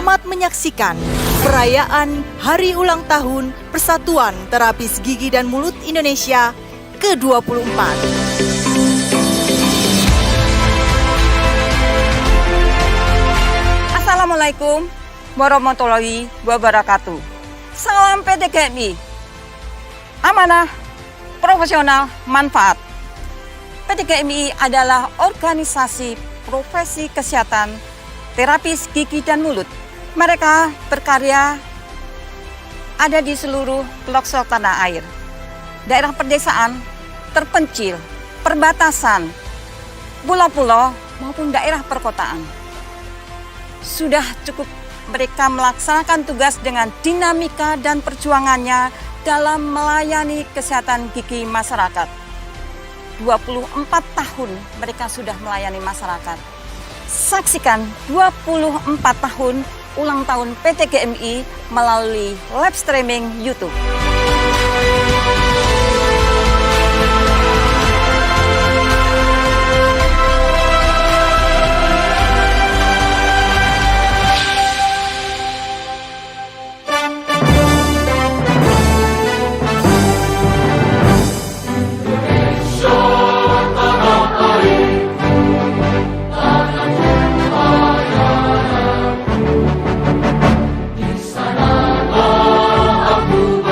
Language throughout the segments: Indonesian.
Selamat menyaksikan perayaan Hari Ulang Tahun Persatuan Terapis Gigi dan Mulut Indonesia ke-24. Assalamualaikum warahmatullahi wabarakatuh. Salam PT GMI. Amanah, profesional, manfaat. PT GMI adalah organisasi profesi kesehatan terapis gigi dan mulut. Mereka berkarya ada di seluruh pelosok tanah air, daerah pedesaan, terpencil, perbatasan, pulau-pulau maupun daerah perkotaan. Sudah cukup mereka melaksanakan tugas dengan dinamika dan perjuangannya dalam melayani kesehatan gigi masyarakat. 24 tahun mereka sudah melayani masyarakat. Saksikan 24 tahun ulang tahun PT GMI melalui live streaming YouTube. Di sana aku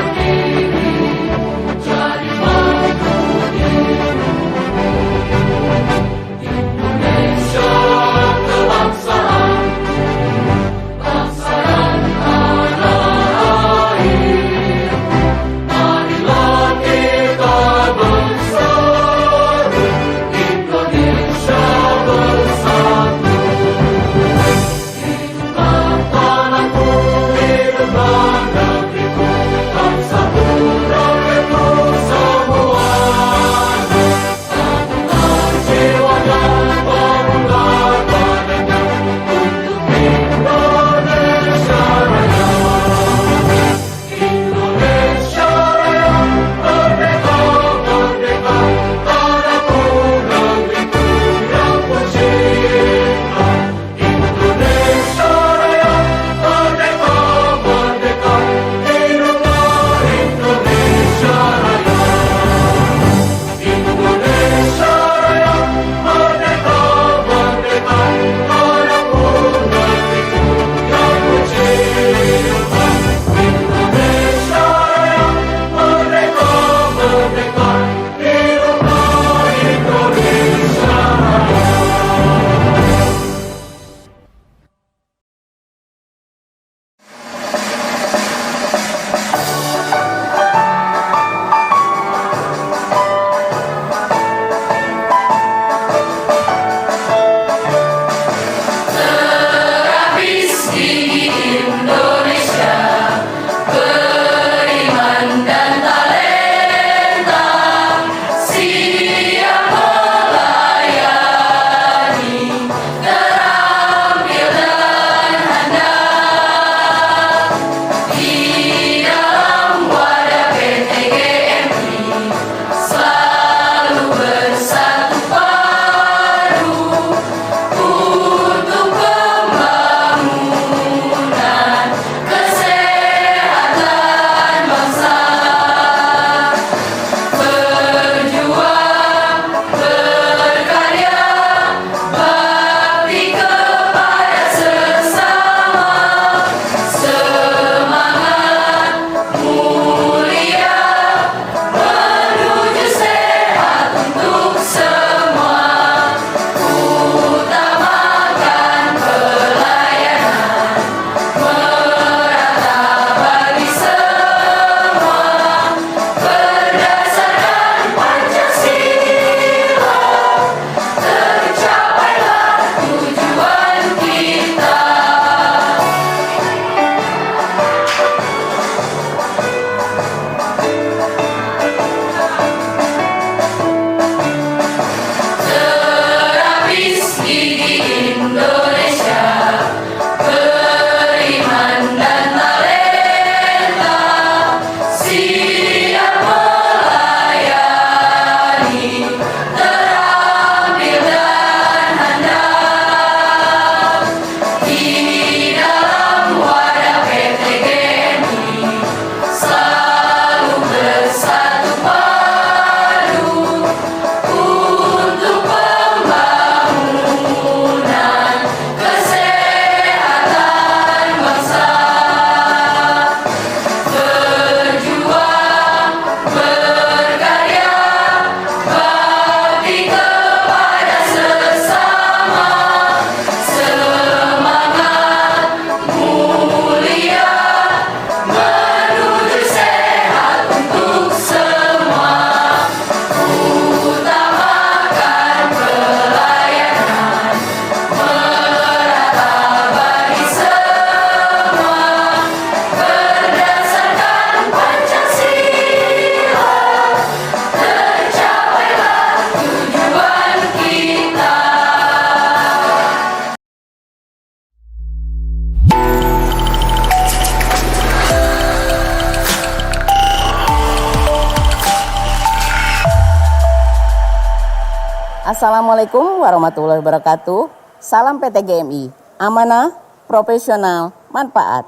Assalamualaikum warahmatullahi wabarakatuh. Salam PT GMI, amanah, profesional, manfaat.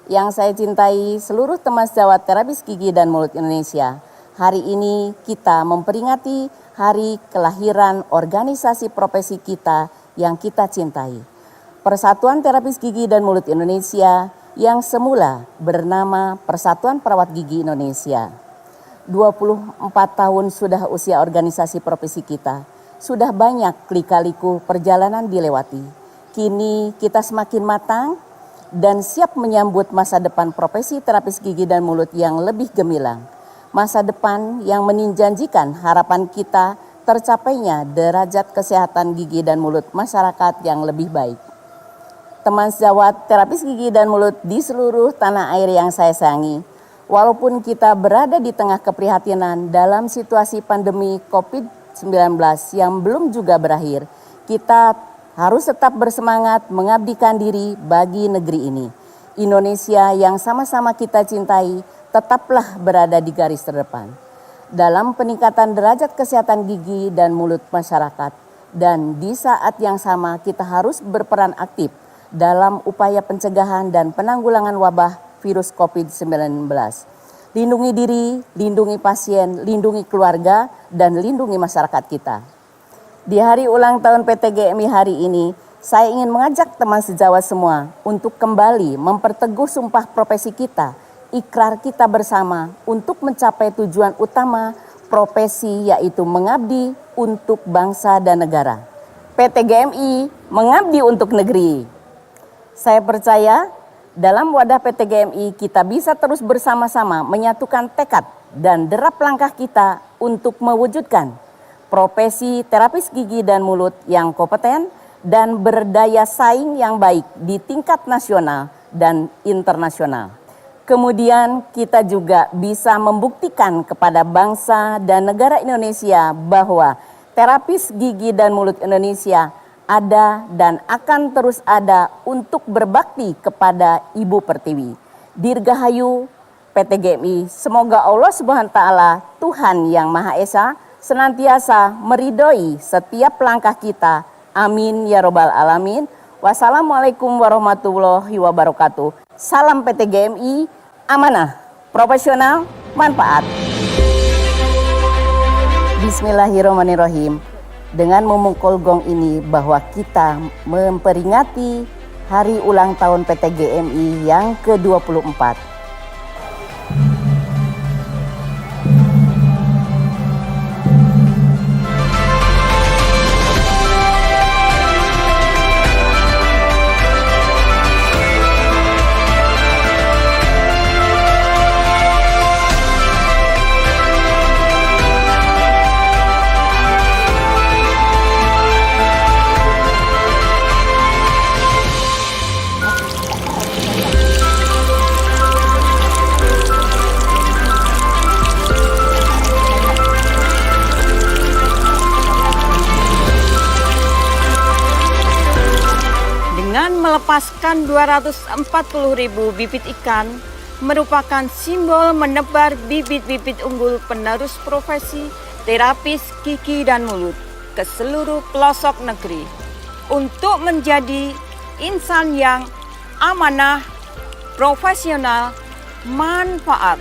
Yang saya cintai seluruh teman sejawat terapis gigi dan mulut Indonesia. Hari ini kita memperingati hari kelahiran organisasi profesi kita yang kita cintai. Persatuan Terapis Gigi dan Mulut Indonesia yang semula bernama Persatuan Perawat Gigi Indonesia. 24 tahun sudah usia organisasi profesi kita. Sudah banyak lika-liku perjalanan dilewati. Kini kita semakin matang dan siap menyambut masa depan profesi terapis gigi dan mulut yang lebih gemilang. Masa depan yang menjanjikan harapan kita tercapainya derajat kesehatan gigi dan mulut masyarakat yang lebih baik. Teman sejawat terapis gigi dan mulut di seluruh tanah air yang saya sayangi, walaupun kita berada di tengah keprihatinan dalam situasi pandemi COVID-19 yang belum juga berakhir, kita harus tetap bersemangat mengabdikan diri bagi negeri ini. Indonesia yang sama-sama kita cintai tetaplah berada di garis terdepan dalam peningkatan derajat kesehatan gigi dan mulut masyarakat. Dan di saat yang sama kita harus berperan aktif dalam upaya pencegahan dan penanggulangan wabah virus COVID-19. Lindungi diri, lindungi pasien, lindungi keluarga, dan lindungi masyarakat kita. Di hari ulang tahun PT GMI hari ini, saya ingin mengajak teman sejawat semua untuk kembali memperteguh sumpah profesi kita, ikrar kita bersama untuk mencapai tujuan utama profesi, yaitu mengabdi untuk bangsa dan negara. PT GMI mengabdi untuk negeri. Saya percaya dalam wadah PT GMI kita bisa terus bersama-sama menyatukan tekad dan derap langkah kita untuk mewujudkan profesi terapis gigi dan mulut yang kompeten dan berdaya saing yang baik di tingkat nasional dan internasional. Kemudian kita juga bisa membuktikan kepada bangsa dan negara Indonesia bahwa terapis gigi dan mulut Indonesia ada dan akan terus ada untuk berbakti kepada Ibu Pertiwi. Dirgahayu PT GMI, semoga Allah Subhanahu wa taala, Tuhan yang Maha Esa, senantiasa meridhoi setiap langkah kita. Amin ya robbal alamin. Wassalamualaikum warahmatullahi wabarakatuh. Salam PT GMI, amanah, profesional, manfaat. Bismillahirrahmanirrahim. Dengan memukul gong ini bahwa kita memperingati hari ulang tahun PT GMI yang ke-24. Melepaskan 240.000 bibit ikan merupakan simbol menebar bibit-bibit unggul penerus profesi terapis gigi dan mulut ke seluruh pelosok negeri untuk menjadi insan yang amanah, profesional, manfaat.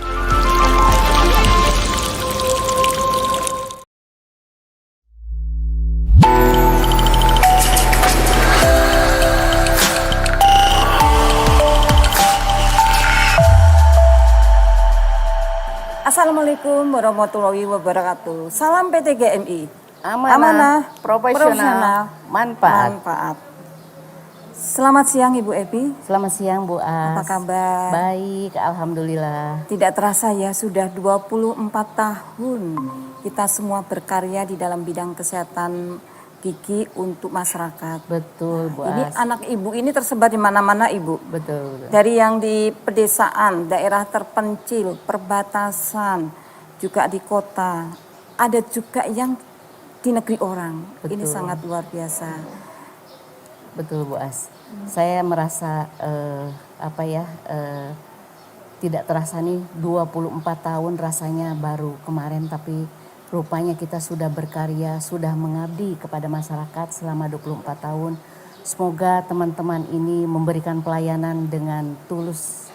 Assalamualaikum warahmatullahi wabarakatuh. Salam PT GMI. Amanah, profesional, manfaat. Selamat siang Ibu Evi. Selamat siang Bu As. Apa kabar? Baik, alhamdulillah. Tidak terasa ya, sudah 24 tahun kita semua berkarya di dalam bidang kesehatan gigi untuk masyarakat. Betul Bu As. Ini anak Ibu ini tersebar di mana-mana Ibu. Betul. Dari yang di pedesaan, daerah terpencil, perbatasan, juga di kota. Ada juga yang di negeri orang. Betul. Ini sangat luar biasa. Betul Bu As. Saya merasa tidak terasa nih 24 tahun rasanya baru kemarin, tapi Rupanya kita sudah berkarya, sudah mengabdi kepada masyarakat selama 24 tahun. Semoga teman-teman ini memberikan pelayanan dengan tulus,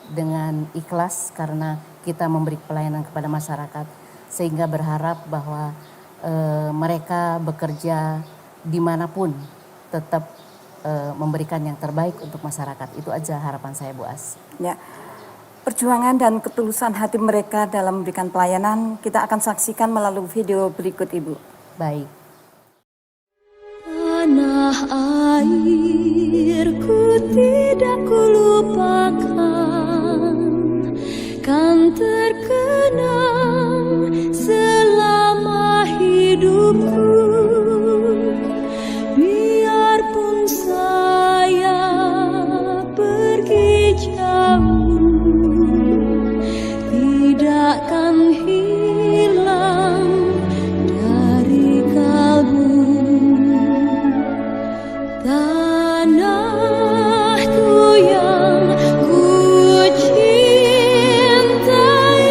dengan ikhlas karena kita memberi pelayanan kepada masyarakat. Sehingga berharap bahwa mereka bekerja dimanapun tetap memberikan yang terbaik untuk masyarakat. Itu aja harapan saya, Bu As. Ya. Perjuangan dan ketulusan hati mereka dalam memberikan pelayanan kita akan saksikan melalui video berikut, Ibu. Baik. Tanah airku tidak kulupakan, kan terkenang selama hidupku. Biarpun saya pergi jauh, takkan hilang dari kalbu. Tanahku yang ku cintai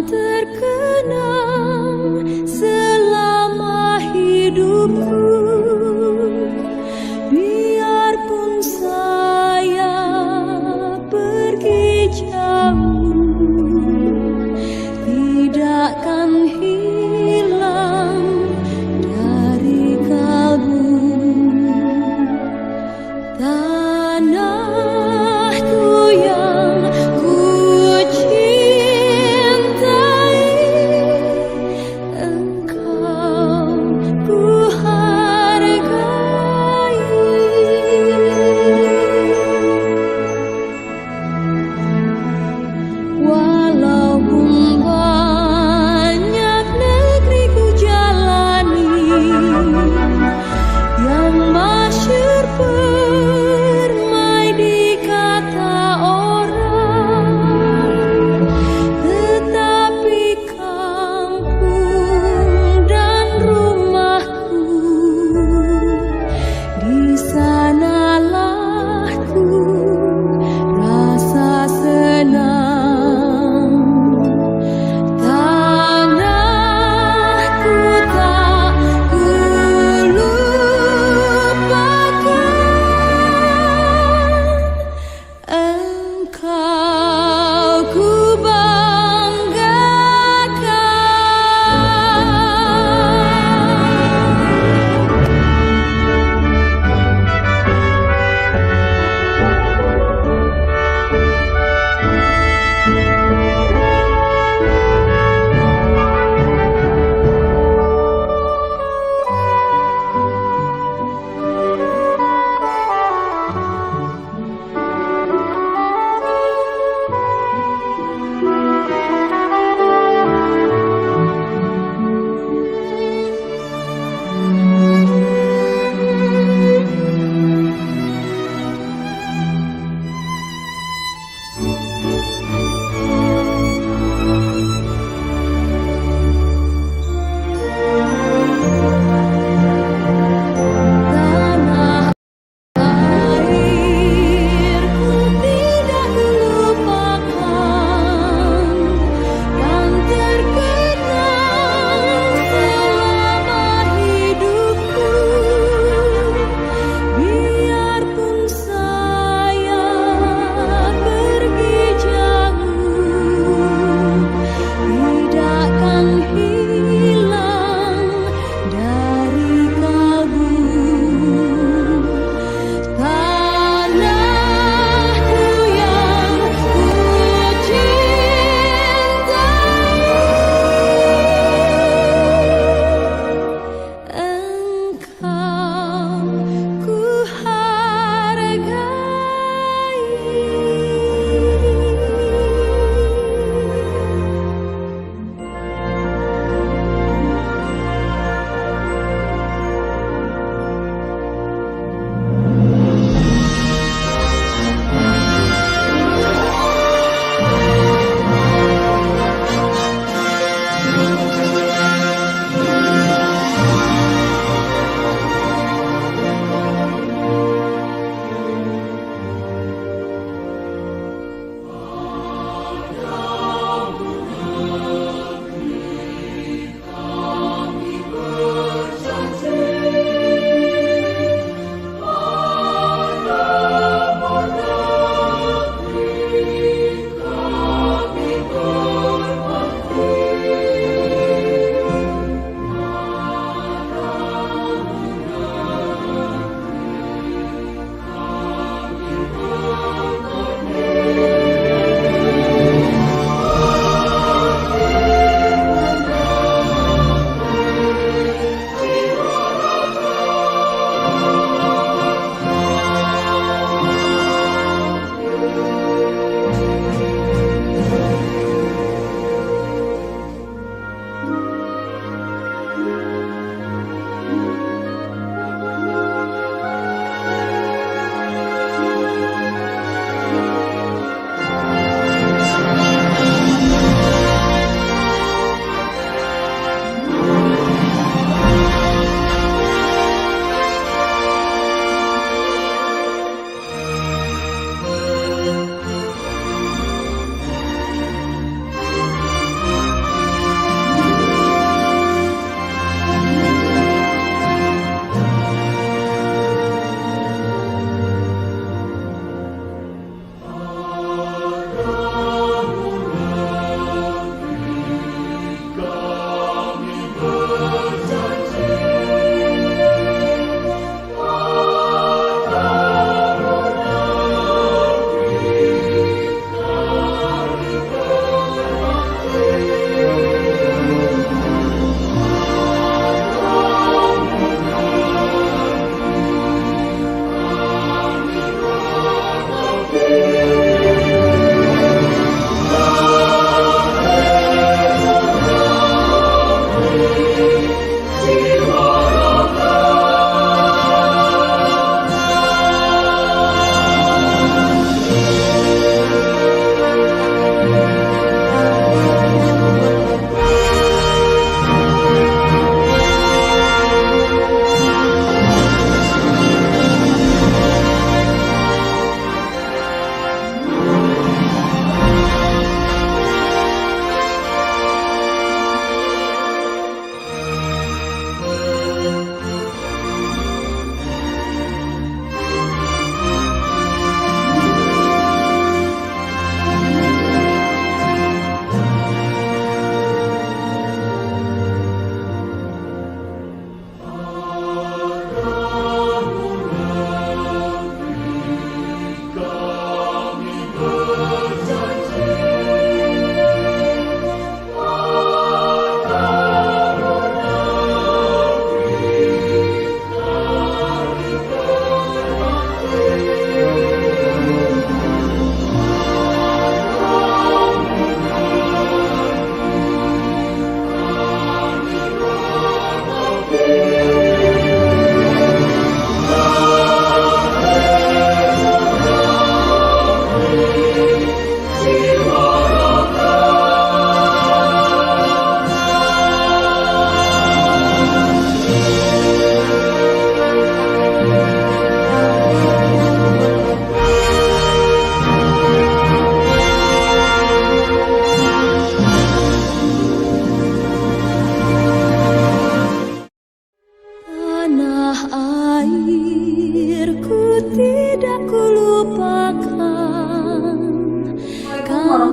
terkenang selama hidupku. Biarpun saya pergi jauh, tidakkan hilang dari kalbu. Tanahku yang ku cintai,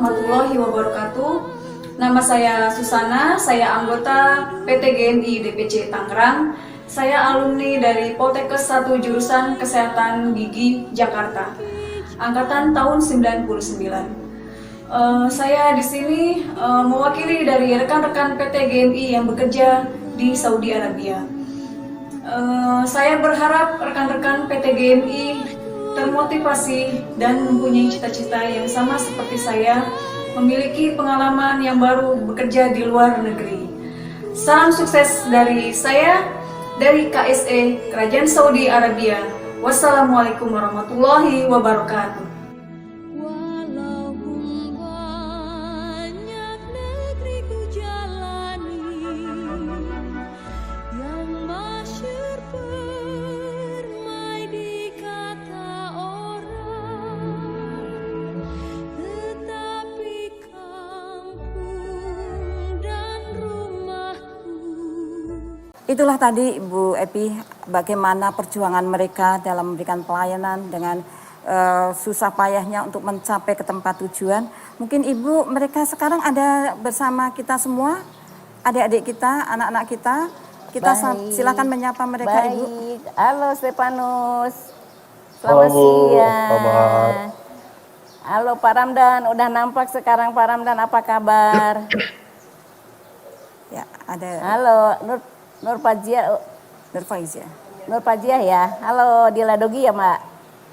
warahmatullahi wabarakatuh. Nama saya Susana, saya anggota PT GMI DPC Tangerang. Saya alumni dari Poltekkes 1 jurusan Kesehatan Gigi Jakarta, angkatan tahun 99. Saya di sini mewakili dari rekan-rekan PT GMI yang bekerja di Saudi Arabia. Saya berharap rekan-rekan PT GMI termotivasi dan mempunyai cita-cita yang sama seperti saya, memiliki pengalaman yang baru bekerja di luar negeri. Salam sukses dari saya, dari KSE Kerajaan Saudi Arabia. Wassalamualaikum warahmatullahi wabarakatuh. Walaupun banyak negeri ku jalani, yang masyhur permai di kata orang, tetapi kampung dan rumahku. Itulah tadi Ibu Epi bagaimana perjuangan mereka dalam memberikan pelayanan dengan susah payahnya untuk mencapai ke tempat tujuan. Mungkin Ibu mereka sekarang ada bersama kita semua, adik-adik kita, anak-anak kita. Kita Baik. silakan menyapa mereka Ibu. Baik, halo Stefanus. Selamat siang. kabar? Halo Pak Ramdan, udah nampak sekarang Pak Ramdan, apa kabar? Ya, ada Halo Nur Fajiah, Nur Faizia. Nur Fajiah ya. Halo Dila Dogi ya Mbak.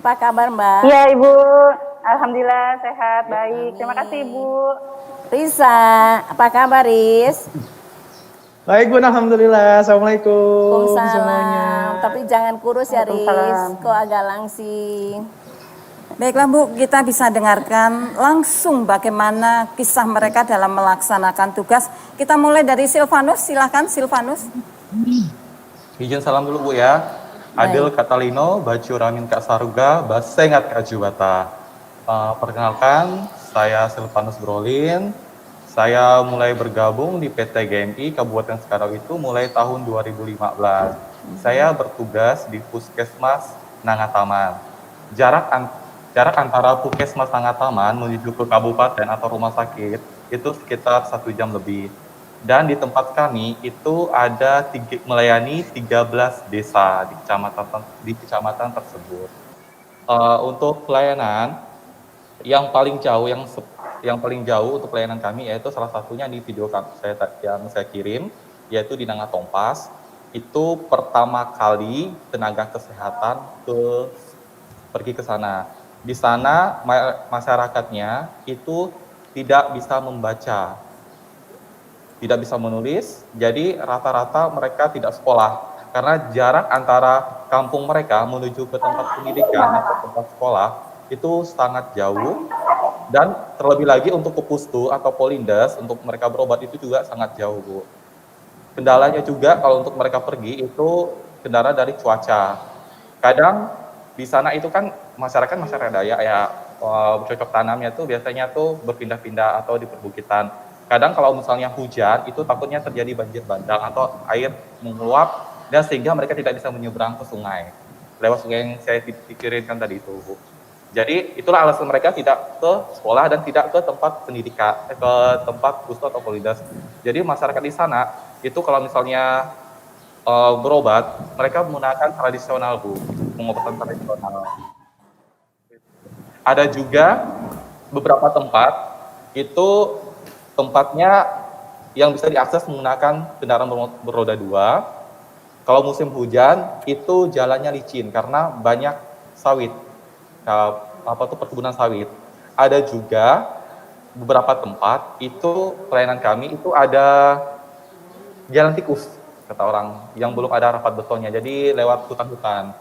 Apa kabar Mbak? Iya Ibu, Alhamdulillah sehat, baik. Terima kasih Ibu. Risa, apa kabar Riz? Baik Bun, Alhamdulillah. Assalamualaikum semuanya. Waalaikumsalam. Tapi jangan kurus ya Riz, Waalaikumsalam. kok agak langsing. Baiklah Bu, kita bisa dengarkan langsung bagaimana kisah mereka dalam melaksanakan tugas. Kita mulai dari Silvanus, silakan Silvanus. Izin salam dulu Bu ya. Adil Katalino, Baju Ramin Kak Saruga, Basengat Kak Jubata. Perkenalkan, saya Silvanus Brolin. Saya mulai bergabung di PT GMI Kabupaten Sekarau itu mulai tahun 2015. Saya bertugas di Puskesmas Nangataman. Jarak antara Puskesmas Nangataman menuju ke kabupaten atau rumah sakit itu sekitar 1 jam lebih. Dan di tempat kami itu ada melayani 13 desa di kecamatan tersebut. Untuk pelayanan yang paling jauh untuk pelayanan kami yaitu salah satunya di video yang saya kirim, yaitu di Nangatompas. Itu pertama kali tenaga kesehatan pergi ke sana. Di sana masyarakatnya itu tidak bisa membaca, tidak bisa menulis, jadi rata-rata mereka tidak sekolah karena jarak antara kampung mereka menuju ke tempat pendidikan atau tempat sekolah itu sangat jauh, dan terlebih lagi untuk ke pustu atau polindes untuk mereka berobat itu juga sangat jauh Bu. Kendalanya juga kalau untuk mereka pergi itu kendala dari cuaca. Kadang di sana itu kan masyarakat Dayak ya, cocok tanamnya tuh biasanya tuh berpindah-pindah atau di perbukitan. Kadang kalau misalnya hujan, itu takutnya terjadi banjir bandang atau air menguap, dan sehingga mereka tidak bisa menyeberang ke sungai. Lewat sungai yang saya pikirin tadi itu, Bu. Jadi itulah alasan mereka tidak ke sekolah dan tidak ke tempat pendidikan, ke tempat pustu atau polindes. Jadi masyarakat di sana, itu kalau misalnya berobat, mereka menggunakan tradisional, Bu. Pengobatan tradisional. Ada juga beberapa tempat, itu tempatnya yang bisa diakses menggunakan kendaraan beroda 2. Kalau musim hujan itu jalannya licin karena banyak sawit, perkebunan sawit. Ada juga beberapa tempat itu pelayanan kami itu ada jalan tikus kata orang yang belum ada rapat betonnya, jadi lewat hutan-hutan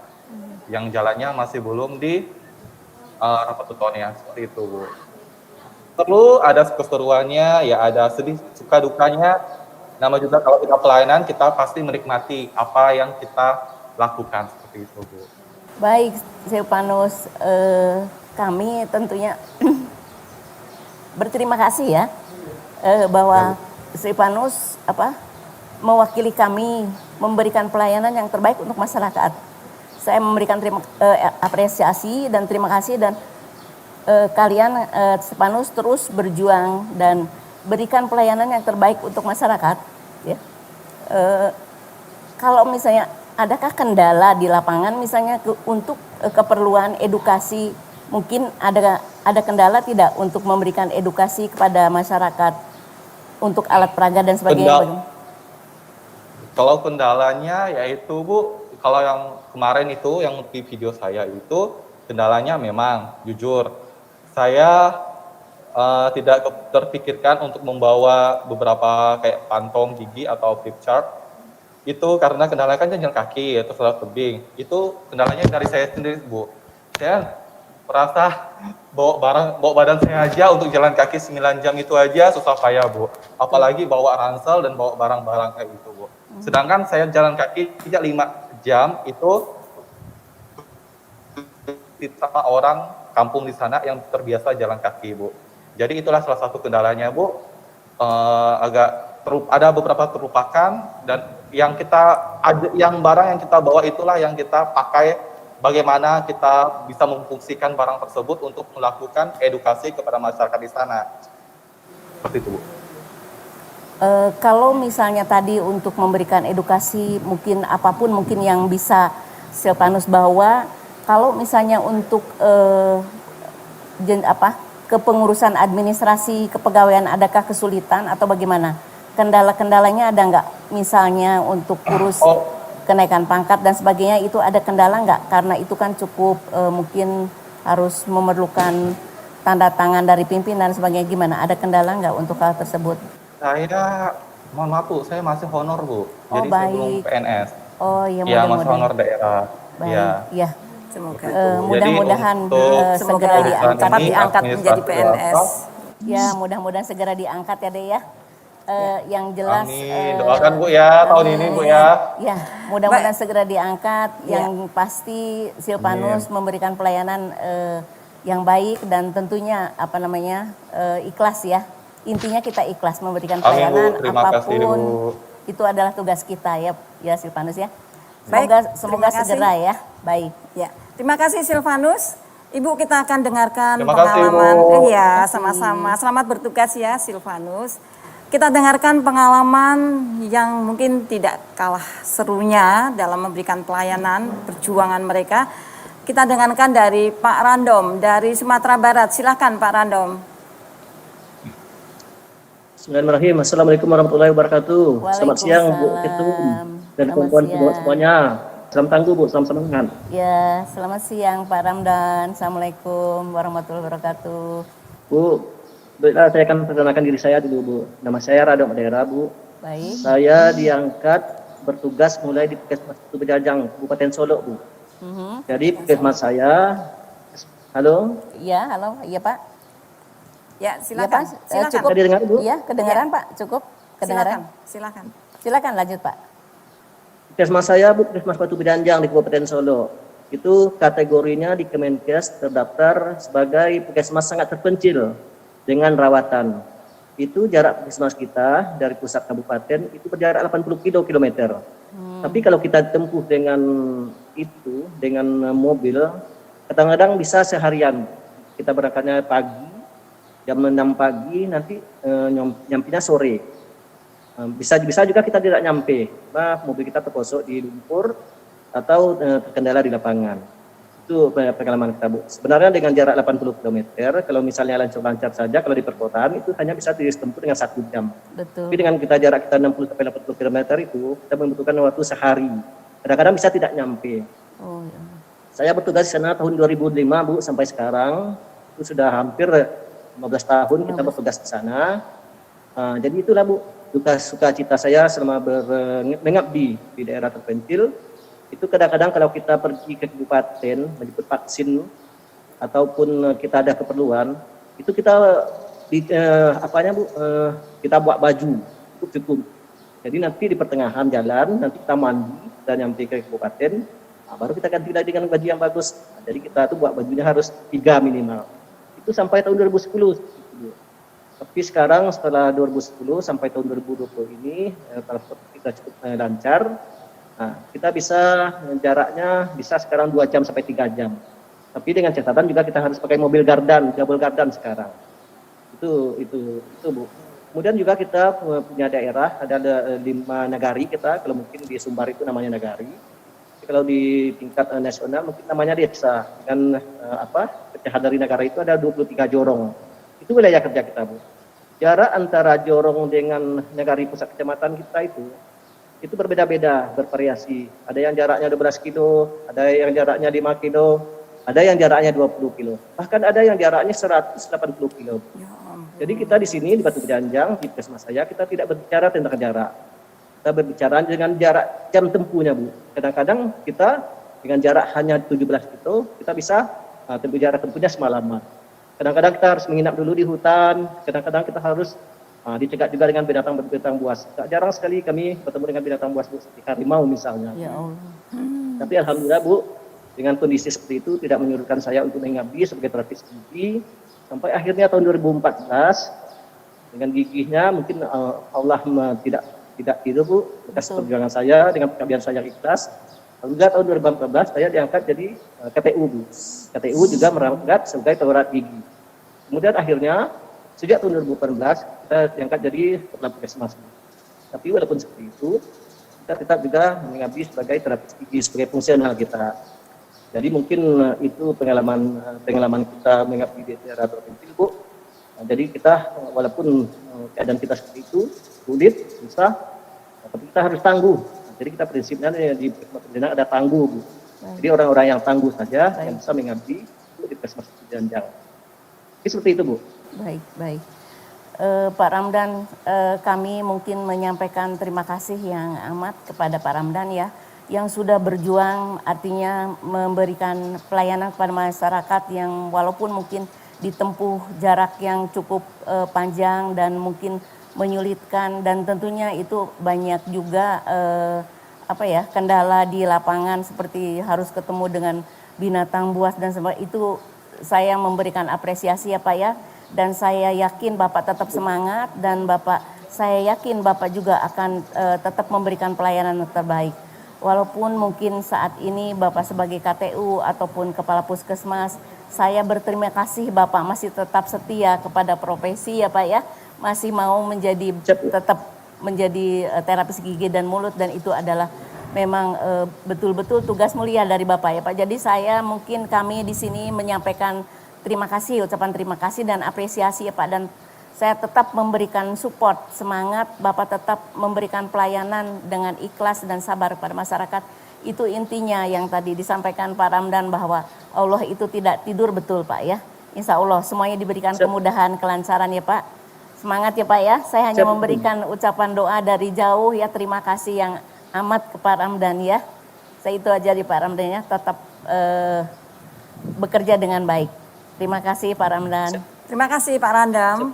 yang jalannya masih belum di rapat betonnya seperti itu Bu. Perlu ada keseruannya, ya ada sedih suka dukanya. Nama juga kalau kita pelayanan kita pasti menikmati apa yang kita lakukan seperti itu Bu. Baik Silvanus, kami tentunya berterima kasih ya bahwa Silvanus mewakili kami memberikan pelayanan yang terbaik untuk masyarakat. Saya memberikan apresiasi dan terima kasih, dan kalian Silvanus terus berjuang dan berikan pelayanan yang terbaik untuk masyarakat. Ya. Kalau misalnya adakah kendala di lapangan misalnya untuk keperluan edukasi, mungkin ada kendala tidak untuk memberikan edukasi kepada masyarakat untuk alat peraga dan sebagainya? Kalau kendalanya yaitu Bu, kalau yang kemarin itu yang di video saya itu kendalanya memang jujur saya tidak terpikirkan untuk membawa beberapa kayak kantong gigi atau flip chart. Itu karena kendalanya kan jalan kaki atau salah tebing. Itu kendalanya dari saya sendiri, Bu. Saya merasa bawa badan saya aja untuk jalan kaki 9 jam itu aja susah payah, Bu. Apalagi bawa ransel dan bawa barang-barang kayak gitu, Bu. Sedangkan saya jalan kaki tidak 5 jam itu sama orang kampung di sana yang terbiasa jalan kaki, Bu. Jadi itulah salah satu kendalanya, Bu. Ada beberapa terlupakan dan yang barang yang kita bawa itulah yang kita pakai bagaimana kita bisa memfungsikan barang tersebut untuk melakukan edukasi kepada masyarakat di sana. Seperti itu, Bu. Kalau misalnya tadi untuk memberikan edukasi mungkin apapun mungkin yang bisa Silvanus bawa, kalau misalnya untuk kepengurusan administrasi kepegawaian adakah kesulitan atau bagaimana? Kendala-kendalanya ada nggak? Misalnya untuk urus kenaikan pangkat dan sebagainya itu ada kendala nggak? Karena itu kan cukup mungkin harus memerlukan tanda tangan dari pimpinan dan sebagainya. Gimana? Ada kendala nggak untuk hal tersebut? Saya, mohon maaf Bu, saya masih honor Bu. Jadi baik. saya belum PNS. Oh iya, Ya, masih mudah-mudahan. honor daerah. Baik, Ya. ya. Semoga Mudah-mudahan segera diangkat. cepat diangkat menjadi PNS. Ya, mudah-mudahan segera diangkat ya Dek ya. Yang jelas Amin, doakan Bu ya tahun ini Bu ya. Ya, mudah-mudahan segera diangkat. Yang pasti Silvanus Amin. memberikan pelayanan yang baik dan tentunya ikhlas ya. Intinya kita ikhlas memberikan Amin, Bu. pelayanan Terima kasih, apapun Bu. itu adalah tugas kita ya Silvanus ya. Baik, Semoga terima kasih. segera ya. Baik. Ya, terima kasih Silvanus. Ibu, kita akan dengarkan Terima kasih, pengalaman. Bu. Iya, sama-sama. Selamat bertugas ya Silvanus. Kita dengarkan pengalaman yang mungkin tidak kalah serunya dalam memberikan pelayanan perjuangan mereka. Kita dengarkan dari Pak Random dari Sumatera Barat. Silakan Pak Random. Bismillahirrahmanirrahim. Assalamualaikum warahmatullahi wabarakatuh. Selamat siang Bu Ketum dan kawan-kawan semuanya. Salam tangguh Bu, salam semangat. Ya, selamat siang Pak Ramdan. Assalamualaikum warahmatullahi wabarakatuh. Bu, baiklah saya akan perkenalkan diri saya dulu Bu. Nama saya Radom Daerah Bu. Baik. Saya diangkat bertugas mulai di Puskesmas Bejajang, Kabupaten Solo Bu. Jadi puskesmas saya, halo? Iya, halo. Iya Pak. Ya, Iya silakan. Pak. Silakan. Cukup. Tadi dengar, Bu? Iya, kedengaran Pak. Cukup. Kedengaran. Silakan. Silakan lanjut Pak. Puskesmas saya Bu, Puskesmas Batu Bejajang di Kabupaten Solo. Itu kategorinya di Kemenkes terdaftar sebagai puskesmas sangat terpencil dengan rawatan. Itu jarak puskesmas kita dari pusat kabupaten itu berjarak 80 km. Tapi kalau kita tempuh dengan mobil, kadang-kadang bisa seharian. Kita berangkatnya pagi, jam 6 pagi, nanti nyampainya sore. Bisa juga kita tidak nyampe, mobil kita terposok di lumpur atau terkendala di lapangan. Itu pengalaman kita Bu. Sebenarnya dengan jarak 80 km, kalau misalnya lancar-lancar saja, kalau di perkotaan itu hanya bisa ditempuh dengan 1 jam. Betul. Tapi dengan jarak kita 60-80 km itu, kita membutuhkan waktu sehari. Kadang-kadang bisa tidak nyampe. Oh, ya. Saya bertugas di sana tahun 2005 Bu, sampai sekarang. Itu sudah hampir 15 tahun kita bertugas di sana. Jadi itulah Bu, suka cita saya selama mengabdi di daerah terpencil. Itu kadang-kadang kalau kita pergi ke kabupaten menjemput vaksin ataupun kita ada keperluan, itu kita kita buat baju cukup. Jadi nanti di pertengahan jalan nanti kita mandi dan nyampe ke kabupaten, baru kita ganti lagi dengan baju yang bagus. Jadi kita tuh buat bajunya harus 3 minimal. Itu sampai tahun 2010. Tapi sekarang setelah 2010 sampai tahun 2020 ini transport kita cukup lancar. Nah, kita bisa jaraknya bisa sekarang 2 jam sampai 3 jam. Tapi dengan catatan juga kita harus pakai mobil gardan, double gardan sekarang. Itu Bu. Kemudian juga kita punya daerah, ada 5 nagari kita, kalau mungkin di Sumbar itu namanya nagari. Kalau di tingkat nasional mungkin namanya desa. Dengan pecahan dari negara itu ada 23 jorong. Itu wilayah kerja kita, Bu. Jarak antara jorong dengan nagari pusat kecamatan kita itu berbeda-beda, bervariasi. Ada yang jaraknya 12 kilo, ada yang jaraknya 5 kilo, ada yang jaraknya 20 kilo. Bahkan ada yang jaraknya 180 kilo. Jadi kita di sini di Batu Bejanjang, di Puskesmas saya, kita tidak berbicara tentang jarak. Kita berbicara dengan jarak jam tempuhnya, Bu. Kadang-kadang kita dengan jarak hanya 17 kilo, kita bisa jarak tempuhnya semalaman. Kadang-kadang kita harus menginap dulu di hutan, kadang-kadang kita harus dicegat juga dengan binatang buas. Jarang sekali kami bertemu dengan binatang buas, Bu, seperti harimau misalnya. Ya Allah. Tapi alhamdulillah, Bu, dengan kondisi seperti itu tidak menyurutkan saya untuk mengabdi sebagai terapis gigi. Sampai akhirnya tahun 2014 dengan gigihnya mungkin Allah tidak tidur, Bu, atas perjuangan saya dengan pengabdian saya ikhlas. Alhamdulillah tahun 2014 saya diangkat jadi KTU, Bu. KTU juga merangkat sebagai taurat gigi. Kemudian akhirnya sejak tahun 2018 kita diangkat jadi kepala Puskesmas. Tapi walaupun seperti itu, kita tetap juga mengabdi sebagai terapis gigi sebagai fungsional kita. Jadi mungkin itu pengalaman kita mengabdi di daerah terpencil, Bu. Jadi kita walaupun keadaan kita seperti itu sulit, susah, tapi kita harus tangguh. Jadi kita prinsipnya di Puskesmas ada tangguh, Bu. Jadi orang-orang yang tangguh saja yang bisa mengabdi itu di Puskesmas Bejanjang. Jadi seperti itu, Bu. Baik. Pak Ramdan, kami mungkin menyampaikan terima kasih yang amat kepada Pak Ramdan ya, yang sudah berjuang, artinya memberikan pelayanan kepada masyarakat yang walaupun mungkin ditempuh jarak yang cukup panjang dan mungkin menyulitkan, dan tentunya itu banyak juga kendala di lapangan seperti harus ketemu dengan binatang buas dan sebagainya. Itu saya memberikan apresiasi ya Pak ya, dan saya yakin Bapak tetap semangat, dan saya yakin Bapak juga akan tetap memberikan pelayanan yang terbaik. Walaupun mungkin saat ini Bapak sebagai KTU ataupun Kepala Puskesmas, saya berterima kasih Bapak masih tetap setia kepada profesi ya Pak ya, masih mau tetap menjadi terapis gigi dan mulut, dan itu adalah memang betul-betul tugas mulia dari Bapak ya Pak. Jadi kami di sini menyampaikan ucapan terima kasih dan apresiasi ya Pak, dan saya tetap memberikan support, semangat, Bapak tetap memberikan pelayanan dengan ikhlas dan sabar pada masyarakat. Itu intinya yang tadi disampaikan Pak Ramdan, bahwa Allah itu tidak tidur, betul Pak ya. Insya Allah semuanya diberikan kemudahan, kelancaran ya Pak. Semangat ya Pak ya. Saya hanya memberikan ucapan doa dari jauh ya, terima kasih yang amat ke Pak Ramdan ya. Saya itu aja di Pak Ramdan ya, tetap bekerja dengan baik. Terima kasih Pak Ramdan. Terima kasih Pak Randam.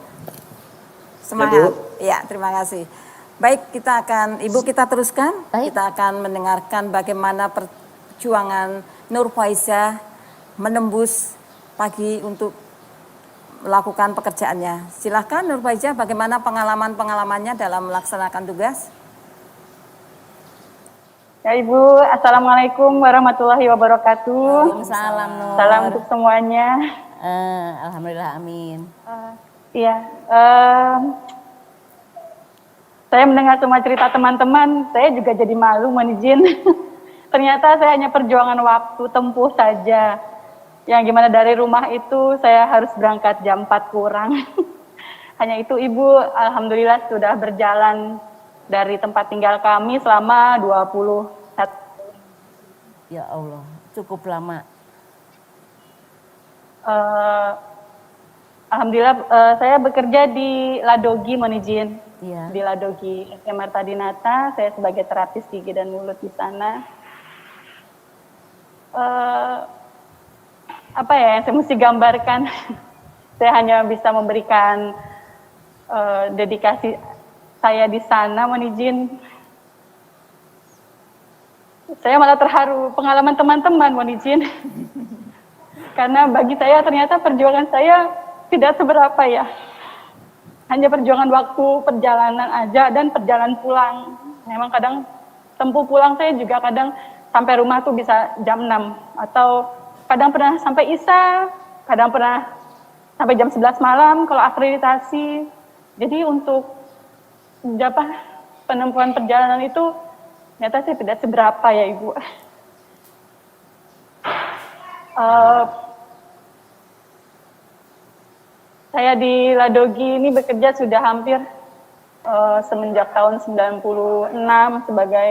Semangat. Ya, terima kasih. Baik, Ibu kita teruskan. Baik. Kita akan mendengarkan bagaimana perjuangan Nur Faiza menembus pagi untuk melakukan pekerjaannya. Silakan Nur Faiza, bagaimana pengalamannya dalam melaksanakan tugas? Ya Ibu, Assalamualaikum warahmatullahi wabarakatuh. Waalaikumsalam Nur. Salam untuk semuanya. Alhamdulillah, amin. Saya mendengar semua cerita teman-teman, saya juga jadi malu, mohon izin. Ternyata saya hanya perjuangan waktu tempuh saja. Yang gimana dari rumah itu saya harus berangkat jam 4 kurang. Hanya itu Ibu, alhamdulillah sudah berjalan dari tempat tinggal kami selama 21 tahun. Ya Allah, cukup lama. Alhamdulillah saya bekerja di Ladogi, mohon izin. Iya. Di Ladogi SM Marta Dinata, saya sebagai terapis gigi dan mulut di sana. Apa ya yang saya mesti gambarkan? Saya hanya bisa memberikan dedikasi saya di sana, mohon izin. Saya malah terharu pengalaman teman-teman, mohon izin. Karena bagi saya ternyata perjuangan saya tidak seberapa ya. Hanya perjuangan waktu perjalanan aja dan perjalanan pulang. Memang kadang tempuh pulang saya juga kadang sampai rumah tuh bisa jam 6 atau kadang pernah sampai isya, kadang pernah sampai jam 11 malam kalau akreditasi. Jadi untuk penempuhan perjalanan itu ternyata sih tidak seberapa ya Ibu. Saya di Ladogi ini bekerja sudah hampir semenjak tahun 96 sebagai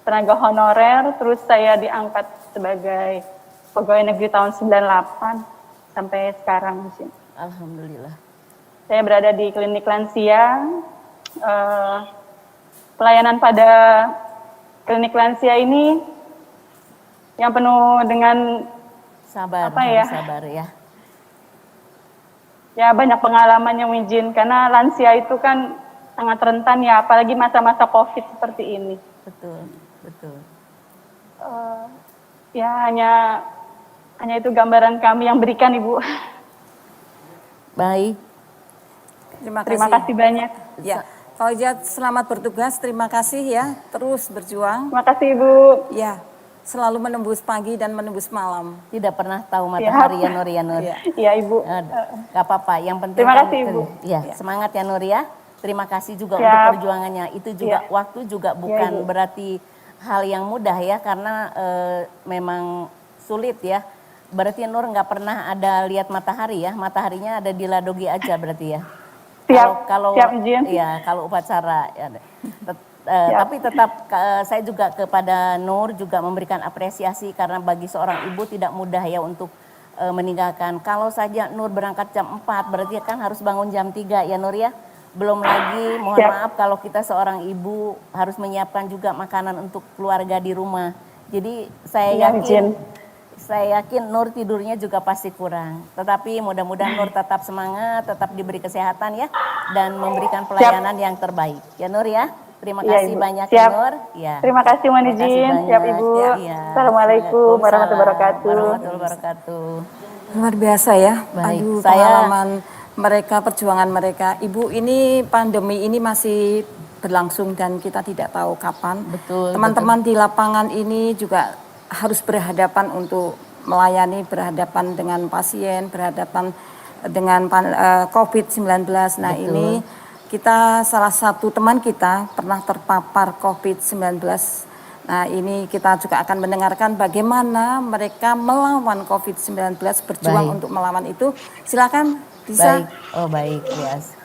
tenaga honorer, terus saya diangkat sebagai pegawai negeri tahun 98 sampai sekarang di sini. Alhamdulillah. Saya berada di klinik lansia. Pelayanan pada klinik lansia ini yang penuh dengan Sabar, sabar ya. Ya banyak pengalaman yang izin karena lansia itu kan sangat rentan ya, apalagi masa-masa COVID seperti ini. Betul, betul. Ya hanya itu gambaran kami yang berikan Ibu. Baik. Terima kasih banyak. Ya, Fauzia selamat bertugas. Terima kasih ya. Terus berjuang. Terima kasih Ibu. Ya, selalu menembus pagi dan menembus malam. Tidak pernah tahu matahari ya Nur ya Nur. Iya Ibu. Gak apa-apa. Yang penting Terima kan kasih Ibu. Ya, semangat ya Nur ya. Terima kasih juga Siap. untuk perjuangannya. Itu juga waktu juga bukan Ibu. berarti hal yang mudah ya, karena memang sulit ya. Berarti Nur nggak pernah ada lihat matahari ya. Mataharinya ada di Ladogi aja berarti ya. Kalau siap izin. ya kalau upacara ya. Tapi tetap saya juga kepada Nur juga memberikan apresiasi karena bagi seorang ibu tidak mudah ya untuk meninggalkan. Kalau saja Nur berangkat jam 4 berarti kan harus bangun jam 3 ya Nur ya. Belum lagi mohon maaf kalau kita seorang ibu harus menyiapkan juga makanan untuk keluarga di rumah. Jadi saya yakin Nur tidurnya juga pasti kurang. Tetapi mudah-mudahan Nur tetap semangat, tetap diberi kesehatan ya dan memberikan pelayanan yang terbaik. Ya Nur ya. Terima kasih banyak ya Nur. Ya. Terima kasih Mohon izin. Siap Ibu. Ya. Assalamualaikum warahmatullahi Warahmatullahi wabarakatuh. Luar biasa ya. Baik, Aduh, saya pengalaman mereka, perjuangan mereka. Ibu, ini pandemi ini masih berlangsung dan kita tidak tahu kapan. Betul. Teman-teman di lapangan ini juga harus berhadapan untuk melayani, berhadapan dengan pasien, berhadapan dengan COVID-19. Nah Betul. ini kita salah satu teman kita pernah terpapar COVID-19. Nah ini kita juga akan mendengarkan bagaimana mereka melawan COVID-19, berjuang Baik. untuk melawan itu. Silakan bisa. Baik. Oh baik, yes.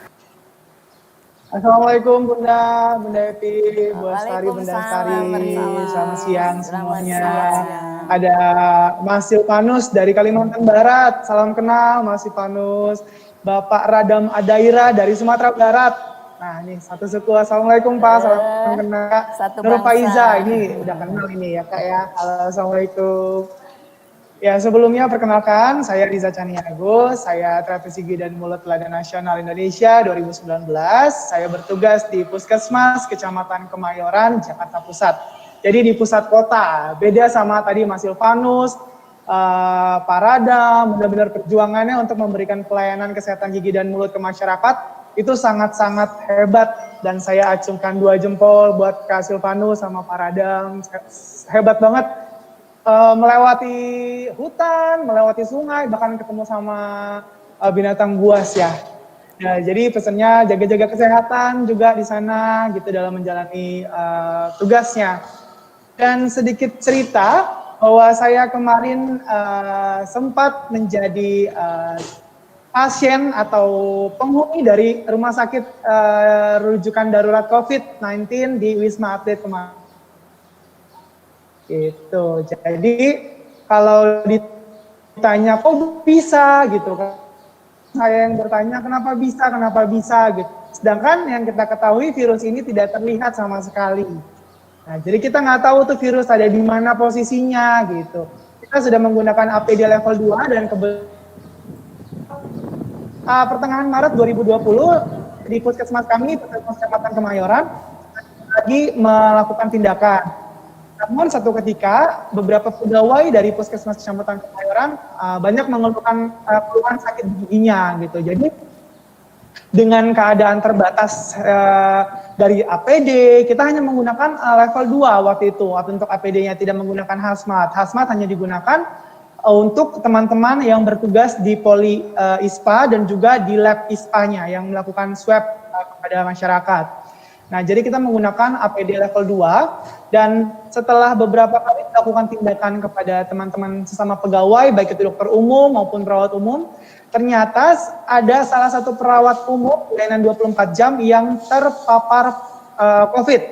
Assalamualaikum Bunda Epi, Bu Astari, Bunda Astari. Waalaikumsalam. Selamat siang Selamat semuanya. siang. Ada Mas Silvanus dari Kalimantan Barat, salam kenal Mas Silvanus. Bapak Radam Adaira dari Sumatera Barat. Nah ini satu suku. Assalamualaikum Pak, salam kenal. Satu Nur bangsa. Faiza, ini udah kenal ini ya Kak ya. Halo, Assalamualaikum. Ya sebelumnya perkenalkan saya Riza Caniago, saya terapis gigi dan mulut Teladan Nasional Indonesia 2019. Saya bertugas di Puskesmas Kecamatan Kemayoran, Jakarta Pusat. Jadi di pusat kota, beda sama tadi Mas Silvanus, Pak Radam, benar-benar perjuangannya untuk memberikan pelayanan kesehatan gigi dan mulut ke masyarakat itu sangat-sangat hebat dan saya acungkan 2 jempol buat Kak Silvanus sama Pak Radam, hebat banget. Melewati hutan, melewati sungai, bahkan ketemu sama binatang buas ya. Ya, jadi pesannya jaga-jaga kesehatan juga di sana gitu dalam menjalani tugasnya. Dan sedikit cerita bahwa saya kemarin sempat menjadi pasien atau penghuni dari rumah sakit rujukan darurat COVID-19 di Wisma Atlet kemarin. Gitu. Jadi kalau ditanya kok bisa gitu kan, saya yang bertanya kenapa bisa gitu. Sedangkan yang kita ketahui virus ini tidak terlihat sama sekali. Nah, jadi kita nggak tahu tuh virus ada di mana posisinya gitu. Kita sudah menggunakan APD level 2 dan pertengahan Maret 2020 di puskesmas kami, Puskesmas Kecamatan Kemayoran, lagi melakukan tindakan. Namun satu ketika beberapa pegawai dari Puskesmas Kecamatan Kemayoran banyak mengeluhkan keluhan sakit giginya gitu. Jadi dengan keadaan terbatas dari APD, kita hanya menggunakan level 2 waktu itu. Waktu untuk APD-nya tidak menggunakan hazmat. Hazmat hanya digunakan untuk teman-teman yang bertugas di Poli ISPA dan juga di lab ISPA-nya yang melakukan swab kepada masyarakat. Nah, jadi kita menggunakan APD level 2 dan setelah beberapa kali melakukan tindakan kepada teman-teman sesama pegawai, baik itu dokter umum maupun perawat umum, ternyata ada salah satu perawat umum layanan 24 jam yang terpapar COVID.